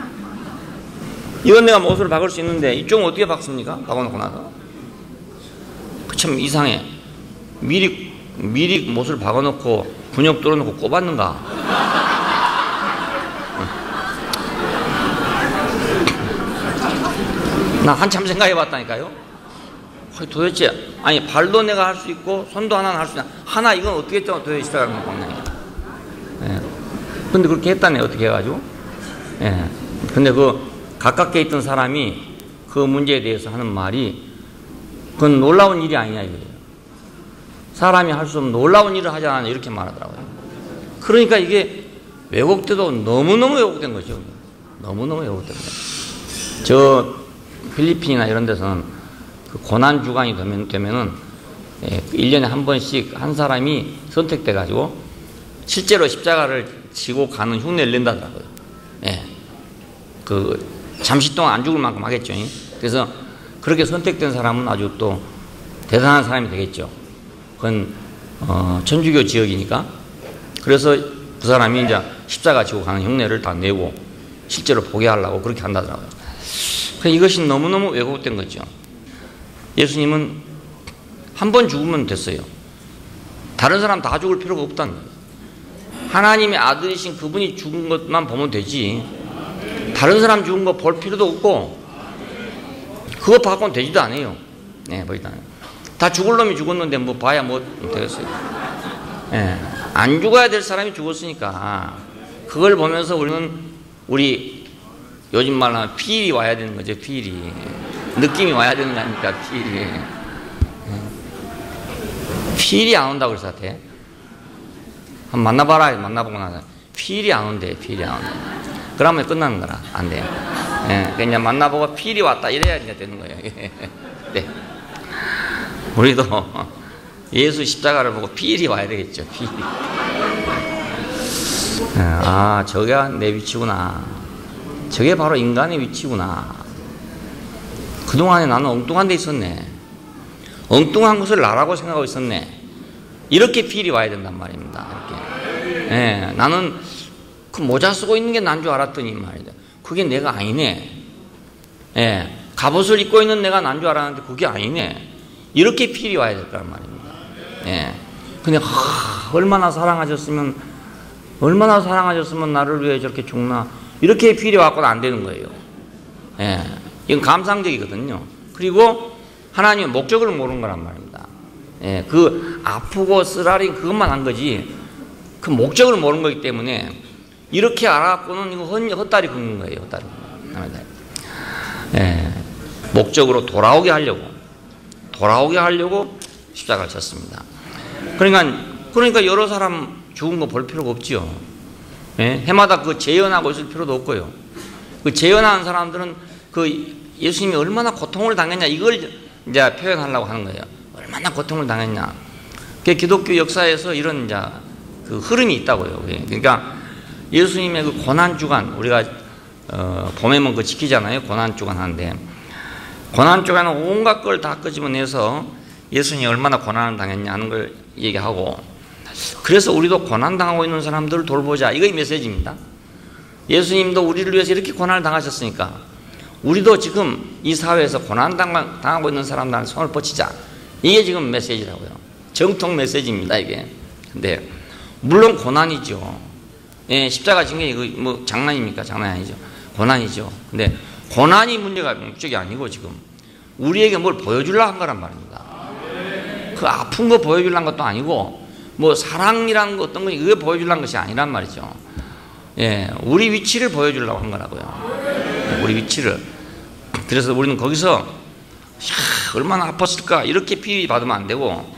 이건 내가 못을 박을 수 있는데 이쪽은 어떻게 박습니까? 박아놓고 나서. 그 참 이상해. 미리 미리 못을 박아놓고 분역 뚫어놓고 꼽았는가? 나 한참 생각해봤다니까요. 도대체 아니 발도 내가 할 수 있고 손도 하나는 할 수 있나? 하나 이건 어떻게 도대체 시작하는 거냐? 예. 근데 그렇게 했다네. 어떻게 해가지고? 예. 근데 그 가깝게 있던 사람이 그 문제에 대해서 하는 말이 그건 놀라운 일이 아니냐 이거예요. 사람이 할 수 없는 놀라운 일을 하지 않았냐 이렇게 말하더라고요. 그러니까 이게 왜곡돼도 너무너무 왜곡된 거죠. 너무너무 왜곡된 거예요. 저 필리핀이나 이런 데서는 그 고난주간이 되면은 1년에 한 번씩 한 사람이 선택돼 가지고 실제로 십자가를 지고 가는 흉내를 낸다더라고요. 예. 그 잠시 동안 안 죽을 만큼 하겠죠. 그래서 그렇게 선택된 사람은 아주 또 대단한 사람이 되겠죠. 그건 천주교 지역이니까. 그래서 그 사람이 이제 십자가 지고 가는 흉내를 다 내고 실제로 보게 하려고 그렇게 한다더라고요. 이것이 너무너무 왜곡된 거죠. 예수님은 한 번 죽으면 됐어요. 다른 사람 다 죽을 필요가 없다는 거예요. 하나님의 아들이신 그분이 죽은 것만 보면 되지 다른 사람 죽은 거 볼 필요도 없고 그거 봐고는 되지도 않아요. 네, 보지도 않아요. 다 죽을 놈이 죽었는데 뭐 봐야 뭐 되겠어요. 네, 안 죽어야 될 사람이 죽었으니까 그걸 보면서 우리 요즘 말로 하면 필이 와야 되는 거죠. 필이 느낌이 와야 되는 거 아닙니까? 필이. 필이 안 온다고 그래서 한번 만나봐라. 만나보고 나서 필이 안 온대. 필이 안 온대. 그러면 끝나는 거라. 안 돼요. 예, 그냥 만나보고 필이 왔다 이래야 이제 되는 거예요. 네. 우리도 예수 십자가를 보고 필이 와야 되겠죠. 필이. 아, 저게 내 위치구나. 저게 바로 인간의 위치구나. 그동안에 나는 엉뚱한 데 있었네. 엉뚱한 것을 나라고 생각하고 있었네. 이렇게 필이 와야 된단 말입니다. 이렇게. 예, 나는 그 모자 쓰고 있는 게 난 줄 알았더니 말이죠. 그게 내가 아니네. 예, 갑옷을 입고 있는 내가 난 줄 알았는데 그게 아니네. 이렇게 필이 와야 될 거란 말입니다. 예. 근데 얼마나 사랑하셨으면 나를 위해 저렇게 죽나. 이렇게 필이 왔고는 안 되는 거예요. 예. 이건 감상적이거든요. 그리고 하나님의 목적을 모르는 거란 말입니다. 예. 그 아프고 쓰라린 그것만 한 거지 그 목적을 모르는 거기 때문에 이렇게 알아갖고는 이거 헛다리 긁는 거예요. 헛다리. 예. 목적으로 돌아오게 하려고 십자가를 쳤습니다. 그러니까 여러 사람 죽은 거 볼 필요가 없지요. 예? 해마다 그 재연하고 있을 필요도 없고요. 그 재연하는 사람들은 그 예수님이 얼마나 고통을 당했냐 이걸 이제 표현하려고 하는 거예요. 얼마나 고통을 당했냐. 그 기독교 역사에서 이런 이제 그 흐름이 있다고요. 그러니까 예수님의 그 고난 주간 우리가 봄에면 그 지키잖아요. 고난 주간 하는데 고난 주간은 온갖 걸 다 끄집어내서 예수님이 얼마나 고난을 당했냐 하는 걸 얘기하고 그래서 우리도 고난당하고 있는 사람들을 돌보자. 이거 메시지입니다. 예수님도 우리를 위해서 이렇게 고난을 당하셨으니까 우리도 지금 이 사회에서 고난당하고 있는 사람들한테 손을 뻗치자. 이게 지금 메시지라고요. 정통 메시지입니다. 이게. 근데 물론 고난이죠. 예, 십자가 진 게 뭐 장난입니까? 장난이 아니죠. 고난이죠. 근데 고난이 문제가 목적이 아니고 지금 우리에게 뭘 보여주려고 한 거란 말입니다. 그 아픈 거 보여주려는 것도 아니고 뭐 사랑이라는 거 어떤 거 그게 보여주려는 것이 아니란 말이죠. 예, 우리 위치를 보여주려고 한 거라고요. 우리 위치를. 그래서 우리는 거기서 얼마나 아팠을까 이렇게 피리 받으면 안 되고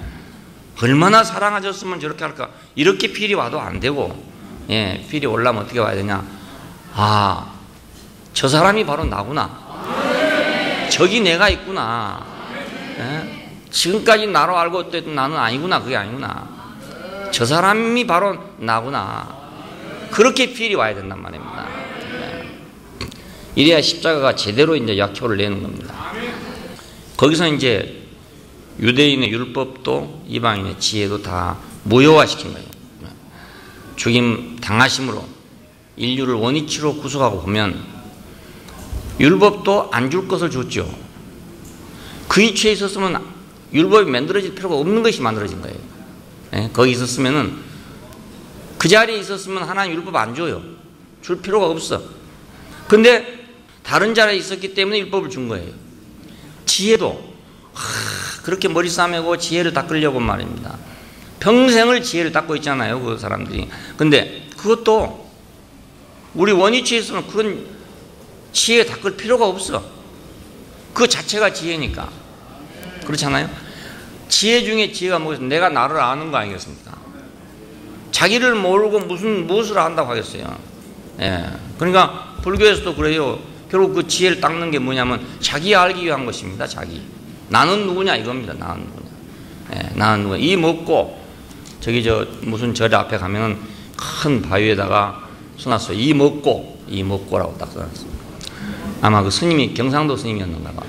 얼마나 사랑하셨으면 저렇게 할까 이렇게 피리 와도 안 되고 예, 피리 올라면 어떻게 와야 되냐. 아, 저 사람이 바로 나구나. 저기 내가 있구나. 예? 지금까지 나로 알고 있던 나는 아니구나. 그게 아니구나. 저 사람이 바로 나구나. 그렇게 필이 와야 된단 말입니다. 예. 이래야 십자가가 제대로 이제 약효를 내는 겁니다. 거기서 이제 유대인의 율법도 이방인의 지혜도 다 무효화시킨 거예요. 죽임 당하심으로 인류를 원위치로 구속하고 보면 율법도 안 줄 것을 줬죠. 그 이치에 있었으면 율법이 만들어질 필요가 없는 것이 만들어진 거예요. 예? 거기 있었으면은 그 자리에 있었으면 하나님 율법 안 줘요. 줄 필요가 없어. 근데 다른 자리에 있었기 때문에 율법을 준 거예요. 지혜도 그렇게 머리 싸매고 지혜를 닦으려고 말입니다. 평생을 지혜를 닦고 있잖아요, 그 사람들이. 근데 그것도 우리 원위치에 있으면 그런 지혜 닦을 필요가 없어. 그 자체가 지혜니까. 그렇잖아요? 지혜 중에 지혜가 뭐겠어요? 내가 나를 아는 거 아니겠습니까? 자기를 모르고 무엇을 안다고 하겠어요? 예. 그러니까 불교에서도 그래요. 결국 그 지혜를 닦는 게 뭐냐면 자기 알기 위한 것입니다. 자기. 나는 누구냐 이겁니다. 나는 누구냐. 예, 나는 누구냐. 이 먹고 저기 무슨 절 앞에 가면은 큰 바위에다가 써놨어요. 이 먹고라고 딱 써놨어요. 아마 그 스님이 경상도 스님이었는가 봐.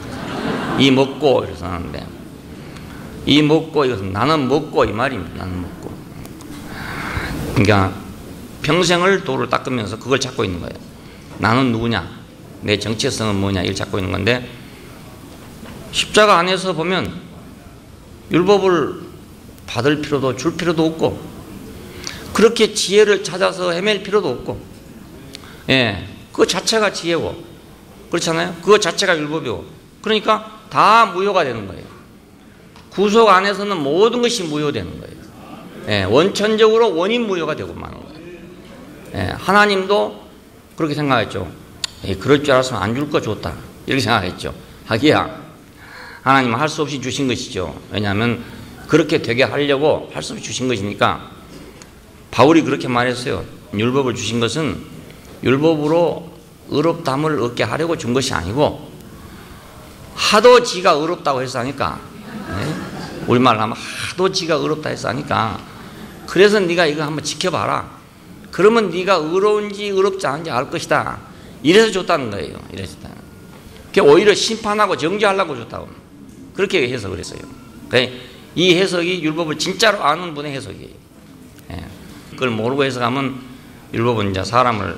이 먹고 이렇게 써놨는데 이 먹고 이것은 나는 먹고 이 말입니다. 나는 먹고. 그러니까 평생을 도를 닦으면서 그걸 찾고 있는 거예요. 나는 누구냐? 내 정체성은 뭐냐? 이걸 찾고 있는 건데 십자가 안에서 보면 율법을 받을 필요도 줄 필요도 없고 그렇게 지혜를 찾아서 헤맬 필요도 없고 예, 그 자체가 지혜고 그렇잖아요? 그거 자체가 율법이고 그러니까 다 무효가 되는 거예요. 구속 안에서는 모든 것이 무효되는 거예요. 예, 원천적으로 원인 무효가 되고 마는 거예요. 예, 하나님도 그렇게 생각했죠. 그럴 줄 알았으면 안 줄 거 줬다. 이렇게 생각했죠. 하기야 하나님은 할 수 없이 주신 것이죠. 왜냐하면 그렇게 되게 하려고 할 수 없이 주신 것이니까 바울이 그렇게 말했어요. 율법을 주신 것은 율법으로 의롭다함을 얻게 하려고 준 것이 아니고 하도 지가 의롭다고 해서 하니까 우리말로 하면 하도 지가 의롭다 해서 하니까 그래서 네가 이거 한번 지켜봐라. 그러면 네가 의로운지 의롭지 않은지 알 것이다. 이래서 줬다는 거예요. 이래서 오히려 심판하고 정죄하려고 줬다고 그렇게 해석을 했어요. 이 해석이 율법을 진짜로 아는 분의 해석이에요. 그걸 모르고 해석하면 율법은 이제 사람을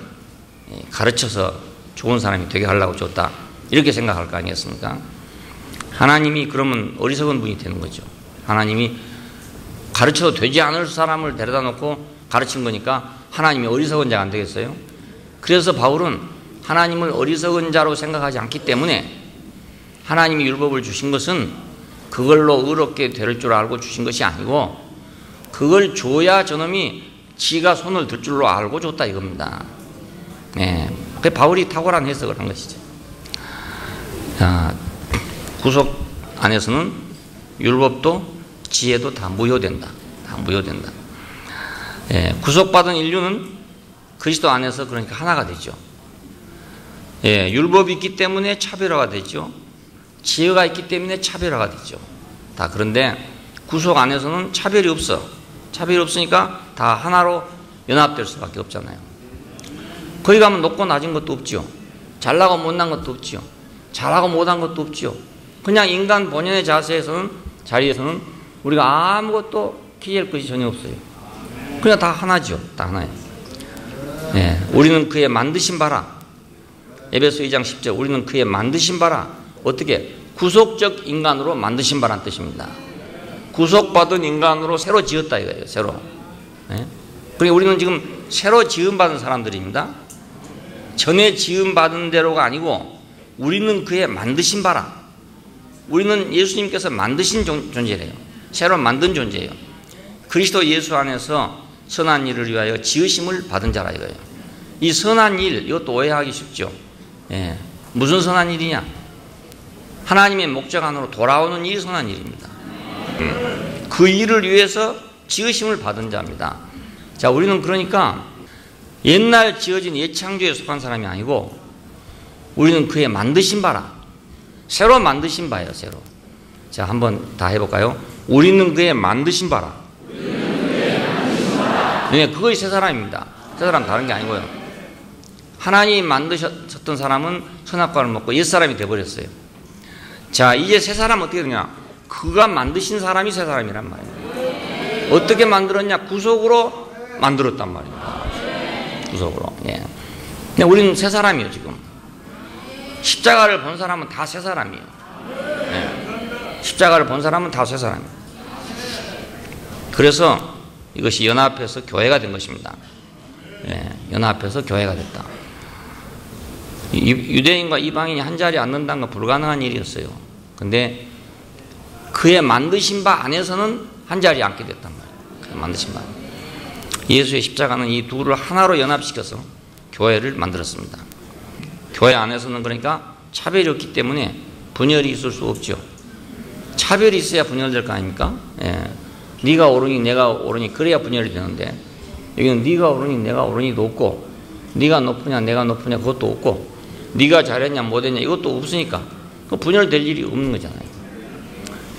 가르쳐서 좋은 사람이 되게 하려고 줬다. 이렇게 생각할 거 아니겠습니까? 하나님이 그러면 어리석은 분이 되는 거죠. 하나님이 가르쳐도 되지 않을 사람을 데려다 놓고 가르친 거니까 하나님이 어리석은 자가 안 되겠어요? 그래서 바울은 하나님을 어리석은 자로 생각하지 않기 때문에 하나님이 율법을 주신 것은 그걸로 의롭게 될 줄 알고 주신 것이 아니고 그걸 줘야 저놈이 지가 손을 들 줄로 알고 줬다 이겁니다. 네. 그 바울이 탁월한 해석을 한 것이죠. 자, 구속 안에서는 율법도 지혜도 다 무효된다. 다 무효된다. 예, 구속받은 인류는 그리스도 안에서 그러니까 하나가 되죠. 예, 율법이 있기 때문에 차별화가 되죠. 지혜가 있기 때문에 차별화가 되죠. 다 그런데 구속 안에서는 차별이 없어. 차별이 없으니까 다 하나로 연합될 수밖에 없잖아요. 거기 가면 높고 낮은 것도 없죠. 잘나고 못난 것도 없죠. 잘하고 못한 것도 없죠. 그냥 인간 본연의 자리에서는 우리가 아무것도 기댈 것이 전혀 없어요. 그냥 다 하나죠. 다 하나예요. 예, 우리는 그의 만드신 바라. 에베소 2장 10절 우리는 그의 만드신 바라. 어떻게? 구속적 인간으로 만드신 바란 뜻입니다. 구속받은 인간으로 새로 지었다 이거예요. 새로. 예? 그러니까 우리는 지금 새로 지음받은 사람들입니다. 전에 지음받은 대로가 아니고 우리는 그의 만드신 바라. 우리는 예수님께서 만드신 존재래요. 새로 만든 존재예요. 그리스도 예수 안에서 선한 일을 위하여 지으심을 받은 자라 이거예요. 이 선한 일, 이것도 오해하기 쉽죠. 예. 무슨 선한 일이냐? 하나님의 목적 안으로 돌아오는 일이 선한 일입니다. 그 일을 위해서 지으심을 받은 자입니다. 자, 우리는 그러니까 옛날 지어진 옛창조에 속한 사람이 아니고 우리는 그의 만드신 바라. 새로 만드신 바예요, 새로. 자, 한번 다 해볼까요? 우리는 그의 만드신 바라. 네, 그것이 새 사람입니다. 새 사람 다른 게 아니고요. 하나님이 만드셨던 사람은 선악과를 먹고 옛사람이 되어버렸어요. 자, 이제 새 사람은 어떻게 되냐? 그가 만드신 사람이 새 사람이란 말이에요. 어떻게 만들었냐? 구속으로 만들었단 말입니다. 구속으로. 예. 근데 우리는 새 사람이에요, 지금. 십자가를 본 사람은 다 새 사람이에요. 예. 십자가를 본 사람은 다 새 사람이에요. 그래서 이것이 연합해서 교회가 된 것입니다. 예, 연합해서 교회가 됐다. 유대인과 이방인이 한 자리에 앉는다는 건 불가능한 일이었어요. 근데 그의 만드신 바 안에서는 한 자리에 앉게 됐단 말이에요. 그의 만드신 바. 예수의 십자가는 이 둘을 하나로 연합시켜서 교회를 만들었습니다. 교회 안에서는 그러니까 차별이 없기 때문에 분열이 있을 수 없죠. 차별이 있어야 분열될 거 아닙니까? 예. 네가 옳으니 내가 옳으니 그래야 분열이 되는데 여기는 네가 옳으니 내가 옳으니도 없고 네가 높으냐 내가 높으냐 그것도 없고 네가 잘했냐 못했냐 이것도 없으니까 그 분열될 일이 없는 거잖아요.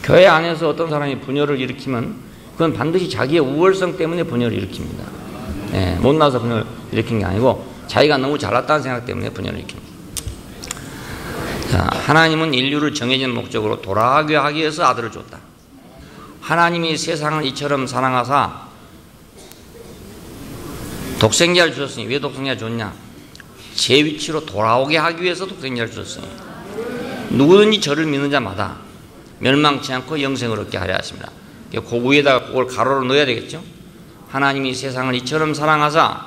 교회 안에서 어떤 사람이 분열을 일으키면 그건 반드시 자기의 우월성 때문에 분열을 일으킵니다. 예, 못나서 분열을 일으킨 게 아니고 자기가 너무 잘났다는 생각 때문에 분열을 일으킵니다. 자, 하나님은 인류를 정해진 목적으로 돌아가게 하기 위해서 아들을 줬다. 하나님이 세상을 이처럼 사랑하사 독생자를 주셨으니 왜 독생자를 줬냐? 제 위치로 돌아오게 하기 위해서 독생자를 주셨으니 누구든지 저를 믿는 자마다 멸망치 않고 영생을 얻게 하려 하십니다. 그 위에다가 그걸 가로로 넣어야 되겠죠? 하나님이 세상을 이처럼 사랑하사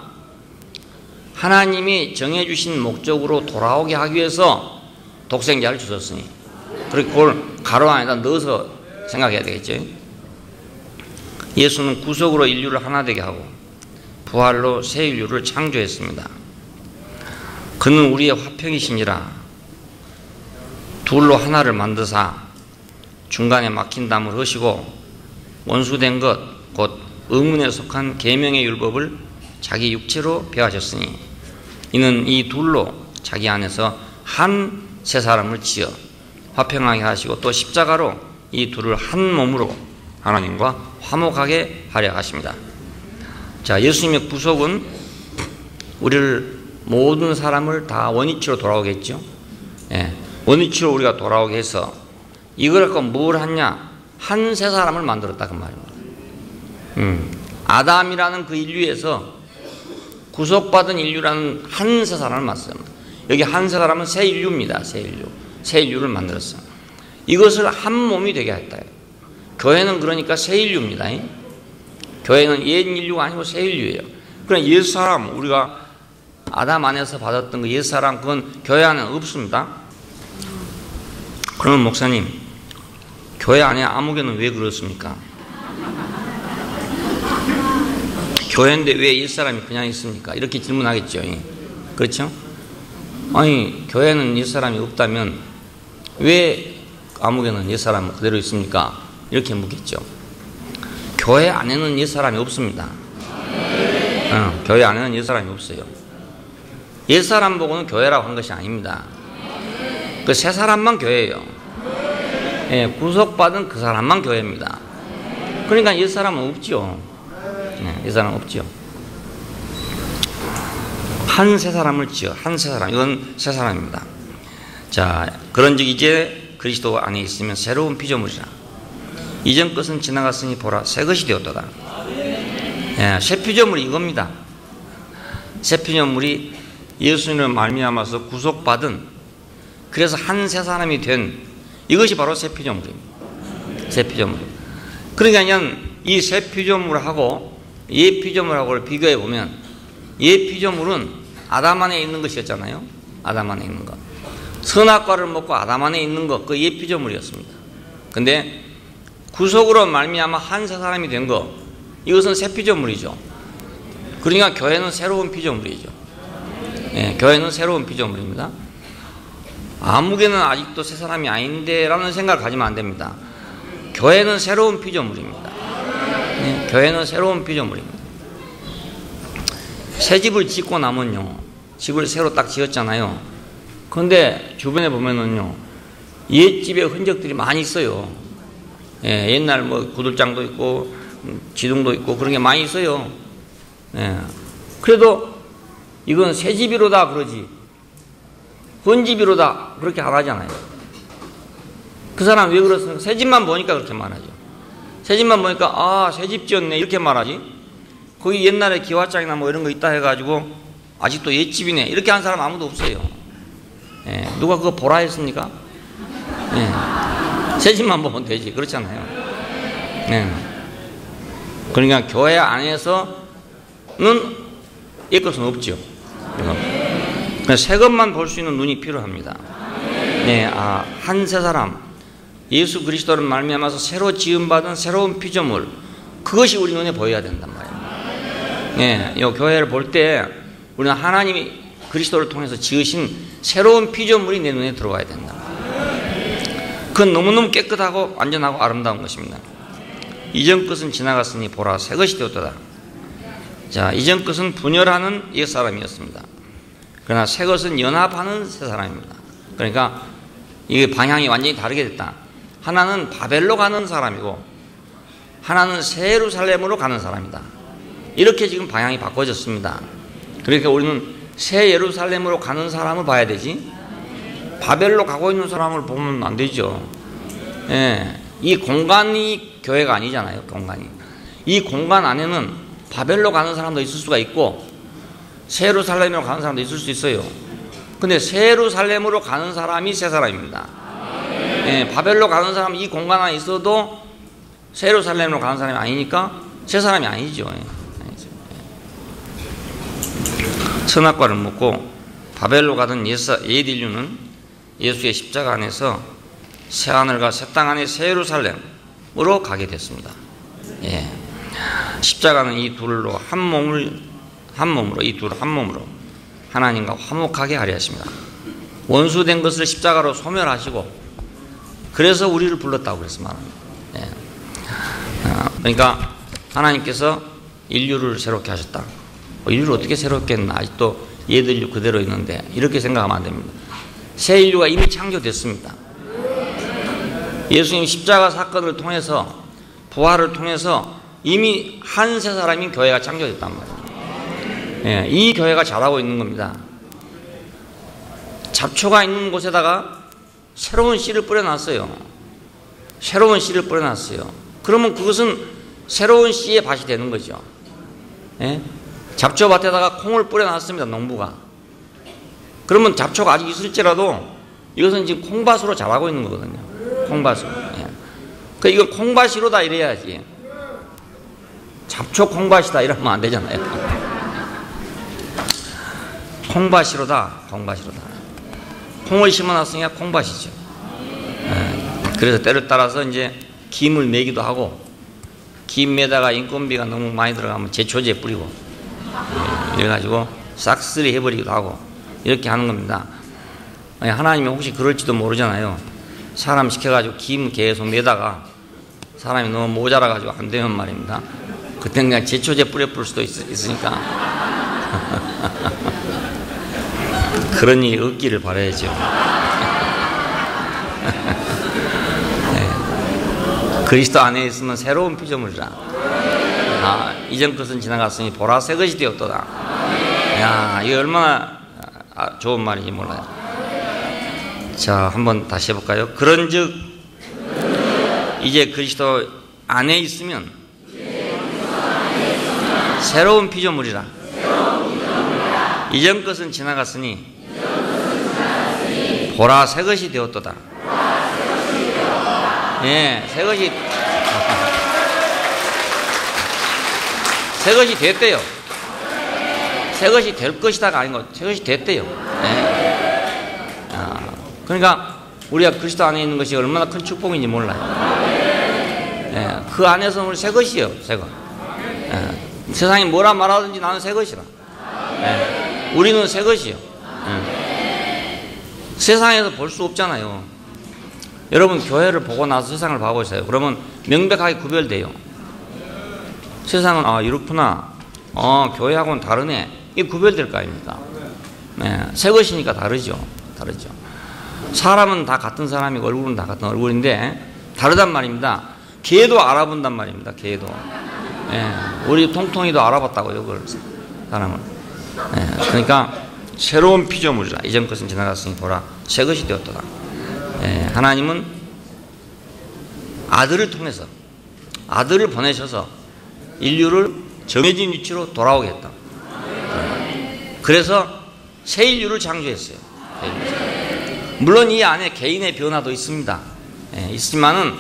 하나님이 정해주신 목적으로 돌아오게 하기 위해서 독생자를 주셨으니 그리고 그걸 가로 안에다 넣어서 생각해야 되겠죠? 예수는 구속으로 인류를 하나 되게 하고 부활로 새 인류를 창조했습니다. 그는 우리의 화평이시니라. 둘로 하나를 만드사 중간에 막힌 담을 허시고 원수된 것 곧 의문에 속한 계명의 율법을 자기 육체로 배하셨으니 이는 이 둘로 자기 안에서 한 세 사람을 지어 화평하게 하시고 또 십자가로 이 둘을 한 몸으로 하나님과 화목하게 하려 하십니다. 자, 예수님의 구속은 우리를 모든 사람을 다 원위치로 돌아오게 했죠. 예, 원위치로 우리가 돌아오게 해서 이걸 갖고 뭘 하냐? 한 세 사람을 만들었다 그 말입니다. 아담이라는 그 인류에서 구속받은 인류라는 한 세 사람을 만들었습니다. 여기 한 세 사람은 새 인류입니다. 새 인류. 새 인류를 만들었어요. 이것을 한 몸이 되게 했다. 교회는 그러니까 새 인류입니다. 교회는 옛 인류가 아니고 새 인류예요. 그러나 옛 사람, 우리가 아담 안에서 받았던 그 옛 사람, 그건 교회 안에 없습니다. 그러면 목사님, 교회 안에 아무개는 왜 그렇습니까? 교회인데 왜 옛 사람이 그냥 있습니까? 이렇게 질문하겠죠. 그렇죠? 아니, 교회는 옛 사람이 없다면 왜 아무개는 옛 사람 그대로 있습니까? 이렇게 묻겠죠. 교회 안에는 옛 사람이 없습니다. 교회 안에는 옛 사람이 없어요. 옛 사람 보고는 교회라고 한 것이 아닙니다. 그 새 사람만 교회예요. 예, 구속받은 그 사람만 교회입니다. 그러니까 옛 사람은 없죠. 예, 옛 사람은 없죠. 한 세 사람을 지어 한 세 사람, 이건 세 사람입니다. 자, 그런즉 이제 그리스도 안에 있으면 새로운 피조물이라. 이전 것은 지나갔으니 보라 새 것이 되었도다. 예, 새 피조물이 이겁니다. 새 피조물이 예수님을 말미암아서 구속받은, 그래서 한 세 사람이 된 이것이 바로 새 피조물입니다. 새 피조물. 그러니까 이 새 피조물하고 옛 피조물하고를 비교해 보면 옛 피조물은 아담 안에 있는 것이었잖아요. 아담 안에 있는 것. 선악과를 먹고 아담 안에 있는 것, 그 옛 피조물이었습니다. 근데 구속으로 말미암아 한 세 사람이 된 것, 이것은 새 피조물이죠. 그러니까 교회는 새로운 피조물이죠. 예, 교회는 새로운 피조물입니다. 아무개는 아직도 새 사람이 아닌데 라는 생각을 가지면 안 됩니다. 교회는 새로운 피조물입니다. 예, 교회는 새로운 피조물입니다. 새 집을 짓고 나면요, 집을 새로 딱 지었잖아요. 그런데 주변에 보면은요, 옛 집의 흔적들이 많이 있어요. 예, 옛날 뭐 구들장도 있고 지붕도 있고 그런 게 많이 있어요. 예, 그래도 이건 새 집이로다 그러지 헌 집이로다 그렇게 안 하잖아요. 그 사람 왜 그렇습니까? 새 집만 보니까 그렇게 말하죠. 새 집만 보니까 아, 새 집 지었네 이렇게 말하지. 거기 옛날에 기와장이나 뭐 이런 거 있다 해가지고 아직도 옛집이네 이렇게 한 사람 아무도 없어요. 예, 누가 그거 보라 했습니까? 예, 새 집만 보면 되지. 그렇잖아요. 예. 그러니까 교회 안에서는 이 것은 없죠. 새 것만 볼 수 있는 눈이 필요합니다. 네, 한 세 사람, 예수 그리스도를 말미암아서 새로 지음받은 새로운 피조물, 그것이 우리 눈에 보여야 된단 말이에요. 네, 이 교회를 볼 때 우리는 하나님이 그리스도를 통해서 지으신 새로운 피조물이 내 눈에 들어와야 된다. 그건 너무너무 깨끗하고 완전하고 아름다운 것입니다. 이전 것은 지나갔으니 보라 새 것이 되었도다. 자, 이전 것은 분열하는 옛사람이었습니다. 그러나 새 것은 연합하는 새 사람입니다. 그러니까 이게 방향이 완전히 다르게 됐다. 하나는 바벨로 가는 사람이고 하나는 새 예루살렘으로 가는 사람이다. 이렇게 지금 방향이 바꿔졌습니다. 그러니까 우리는 새 예루살렘으로 가는 사람을 봐야 되지 바벨로 가고 있는 사람을 보면 안 되죠. 예, 이 공간이 교회가 아니잖아요. 공간이. 이 공간 안에는 바벨로 가는 사람도 있을 수가 있고 새 예루살렘으로 가는 사람도 있을 수 있어요. 근데 새 예루살렘으로 가는 사람이 새 사람입니다. 예, 바벨로 가는 사람 이 공간 안에 있어도 새 예루살렘으로 가는 사람이 아니니까 새 사람이 아니죠. 예. 선악과를 먹고 바벨로 가던 옛 인류는 예수의 십자가 안에서 새 하늘과 새 땅 안에 새 예루살렘으로 가게 됐습니다. 예. 십자가는 이 둘로 한 몸으로 이 둘 한 몸으로 하나님과 화목하게 하려 하십니다. 원수된 것을 십자가로 소멸하시고 그래서 우리를 불렀다고 그래서 말합니다. 예. 그러니까 하나님께서 인류를 새롭게 하셨다. 인류를 어떻게 새롭게 했나? 아직도 얘들 인류 그대로 있는데 이렇게 생각하면 안 됩니다. 새 인류가 이미 창조됐습니다. 예수님 십자가 사건을 통해서 부활을 통해서 이미 한 새 사람인 교회가 창조됐단 말이에요. 예, 이 교회가 잘하고 있는 겁니다. 잡초가 있는 곳에다가 새로운 씨를 뿌려놨어요. 새로운 씨를 뿌려놨어요. 그러면 그것은 새로운 씨의 밭이 되는 거죠. 예? 잡초밭에다가 콩을 뿌려놨습니다. 농부가. 그러면 잡초가 아직 있을지라도 이것은 지금 콩밭으로 자라고 있는 거거든요. 콩밭으로. 예. 그 이거 콩밭이로다 이래야지. 잡초 콩밭이다 이러면 안 되잖아요. 콩밭이로다. 콩밭이로다. 콩을 심어놨으니까 콩밭이죠. 예. 그래서 때를 따라서 이제 김을 매기도 하고 김 매다가 인건비가 너무 많이 들어가면 제초제 뿌리고 이래가지고 싹쓸이 해버리기도 하고 이렇게 하는 겁니다. 하나님이 혹시 그럴지도 모르잖아요. 사람 시켜가지고 김 계속 내다가 사람이 너무 모자라가지고 안 되면 말입니다. 그때는 그냥 제초제 뿌려볼 수도 있으니까 그런 일이 없기를 바라야죠. 네. 그리스도 안에 있으면 새로운 피조물이라. 이전 것은 지나갔으니 보라 새 것이 되었도다. 야, 이게 얼마나 좋은 말인지 몰라요. 자, 한번 다시 해볼까요? 그런즉 이제 그리스도 안에 있으면 새로운 피조물이라. 이전 것은 지나갔으니 보라 새 것이 되었도다. 예, 새 것이 됐대요. 새 것이 될 것이다가 아닌 것, 새 것이 됐대요. 예. 그러니까 우리가 그리스도 안에 있는 것이 얼마나 큰 축복인지 몰라요. 예. 그 안에서 우리 새 것이에요, 새 것. 예. 세상이 뭐라 말하든지 나는 새 것이라. 예. 우리는 새 것이요. 예. 세상에서 볼 수 없잖아요. 여러분 교회를 보고 나서 세상을 보고 있어요. 그러면 명백하게 구별돼요. 세상은 이렇구나. 교회하고는 다르네. 이게 구별될 거 아닙니까? 네, 새 것이니까 다르죠. 사람은 다 같은 사람이고 얼굴은 다 같은 얼굴인데 다르단 말입니다. 개도 알아본단 말입니다. 개도. 네, 우리 통통이도 알아봤다고요. 그걸 사람을. 네, 그러니까 새로운 피조물이라. 이전 것은 지나갔으니 보라 새 것이 되었도다. 네, 하나님은 아들을 통해서 아들을 보내셔서 인류를 정해진 위치로 돌아오게 했다. 그래서 새 인류를 창조했어요. 물론 이 안에 개인의 변화도 있습니다. 예, 있지만은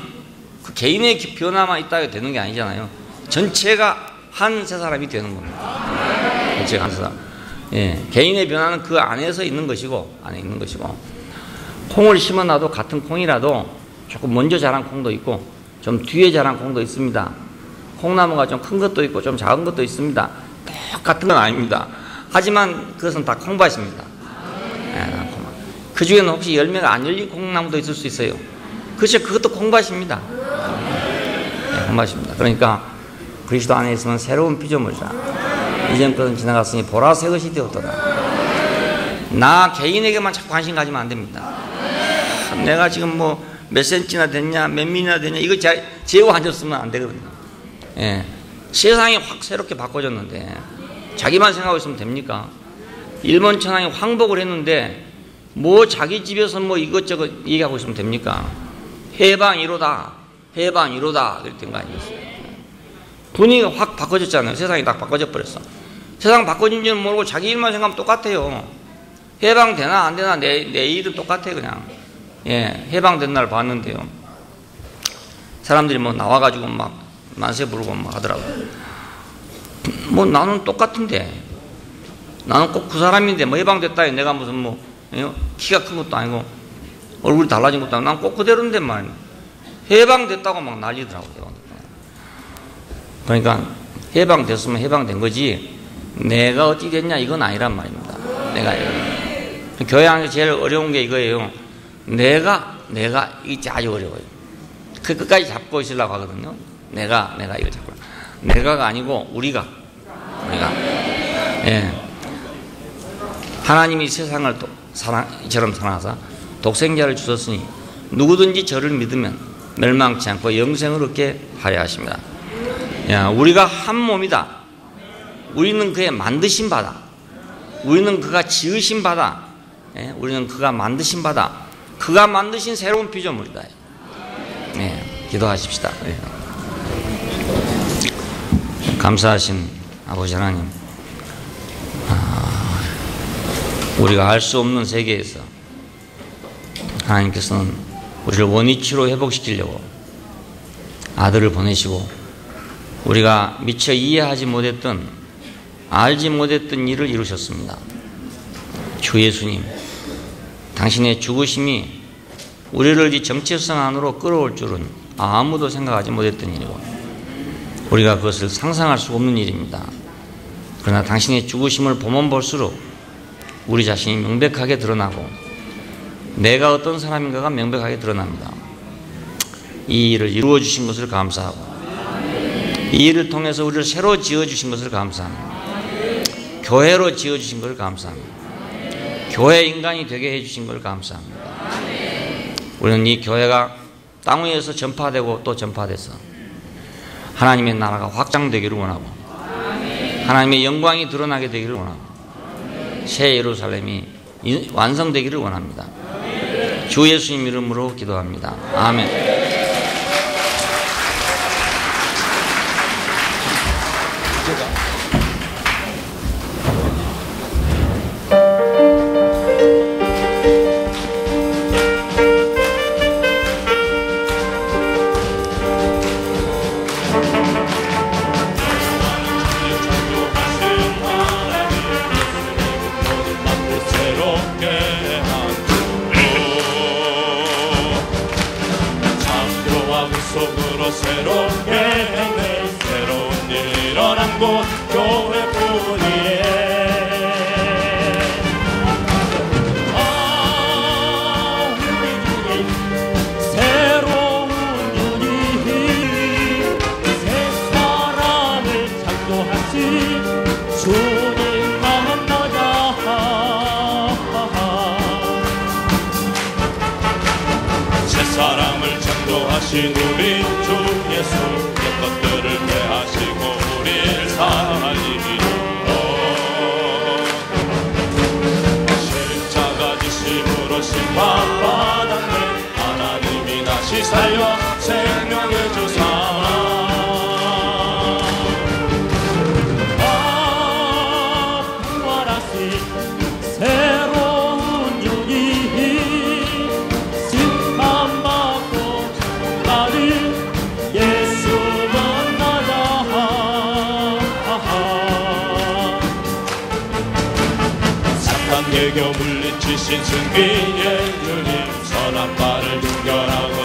그 개인의 변화만 있다고 되는 게 아니잖아요. 전체가 한 새 사람이 되는 겁니다. 전체가 한 사람. 예, 개인의 변화는 그 안에서 있는 것이고, 안에 있는 것이고, 콩을 심어놔도 같은 콩이라도 조금 먼저 자란 콩도 있고, 좀 뒤에 자란 콩도 있습니다. 콩나무가 좀 큰 것도 있고, 좀 작은 것도 있습니다. 똑같은 건 아닙니다. 하지만 그것은 다 콩밭입니다. 예, 그 중에는 혹시 열매가 안 열린 콩나무도 있을 수 있어요. 그렇죠. 그것도 콩밭입니다. 예, 콩밭입니다. 그러니까 그리스도 안에 있으면 새로운 피조물이다. 이전 것은 지나갔으니 보라 새 것이 되었도다. 나 개인에게만 자꾸 관심 가지면 안 됩니다. 내가 지금 뭐 몇 센치나 됐냐, 몇 미리나 됐냐, 이거 제어 안 줬으면 안 되거든요. 예. 세상이 확 새롭게 바꿔졌는데 자기만 생각하고 있으면 됩니까? 일본 천황이 황복을 했는데 뭐 자기 집에서 뭐 이것저것 얘기하고 있으면 됩니까? 해방 1호다, 해방 1호다 그랬던 거 아니겠어요? 분위기가 확 바꿔졌잖아요. 세상이 딱 바꿔져 버렸어. 세상 바꿔진지는 모르고 자기 일만 생각하면 똑같아요. 해방되나 안 되나 내 일은 똑같아요. 그냥. 예, 해방된 날 봤는데요. 사람들이 뭐 나와가지고 막 만세 부르고 막 하더라고요. 뭐 나는 똑같은데, 나는 꼭 그 사람인데 뭐 해방됐다 해. 내가 무슨 뭐 키가 큰 것도 아니고 얼굴이 달라진 것도 아니고 난 꼭 그대로인데 말이야. 해방됐다고 막 난리더라고요. 해방됐다고. 그러니까 해방됐으면 해방된 거지 내가 어찌 됐냐 이건 아니란 말입니다. 내가 교회 안에서 제일 어려운 게 이거예요. 내가 이게 아주 어려워요. 그 끝까지 잡고 있으려고 하거든요. 내가 이걸 잡고. 내가가 아니고 우리가. 예. 하나님이 세상을 이처럼 사랑하사 독생자를 주셨으니 누구든지 저를 믿으면 멸망치 않고 영생을 얻게 하려 하십니다. 야, 우리가 한 몸이다. 우리는 그의 만드신 바다. 우리는 그가 지으신 바다. 예? 우리는 그가 만드신 바다. 그가 만드신 새로운 피조물이다. 예, 기도하십시다. 예. 감사하신 아버지 하나님, 우리가 알 수 없는 세계에서 하나님께서는 우리를 원위치로 회복시키려고 아들을 보내시고 우리가 미처 이해하지 못했던 알지 못했던 일을 이루셨습니다. 주 예수님, 당신의 죽으심이 우리를 이 정체성 안으로 끌어올 줄은 아무도 생각하지 못했던 일이고 우리가 그것을 상상할 수 없는 일입니다. 그러나 당신의 죽으심을 보면 볼수록 우리 자신이 명백하게 드러나고 내가 어떤 사람인가가 명백하게 드러납니다. 이 일을 이루어 주신 것을 감사하고 이 일을 통해서 우리를 새로 지어주신 것을 감사합니다. 교회로 지어주신 것을 감사합니다. 교회 인간이 되게 해주신 걸 감사합니다. 우리는 이 교회가 땅 위에서 전파되고 또 전파돼서 하나님의 나라가 확장되기를 원하고 하나님의 영광이 드러나게 되기를 원하고 새 예루살렘이 완성되기를 원합니다. 주 예수님 이름으로 기도합니다. 아멘. 속으로 새롭게 내 새로운 일 일어난 곳 교회뿐이에 우리 주님 새로운 눈이 새 사람을 창조하신 주님 만나자 새 사람을 창조하신 우리 주 예수 내 것들을 대하시고 우리를 살리시고 십자가 지심으로 심판받았네 하나님이 다시 살려 생명을 주사 부활하신 새로운 윤이 심판받고 나를 예수 개교 물리치신 승리의 주님 선한 바를 중결하고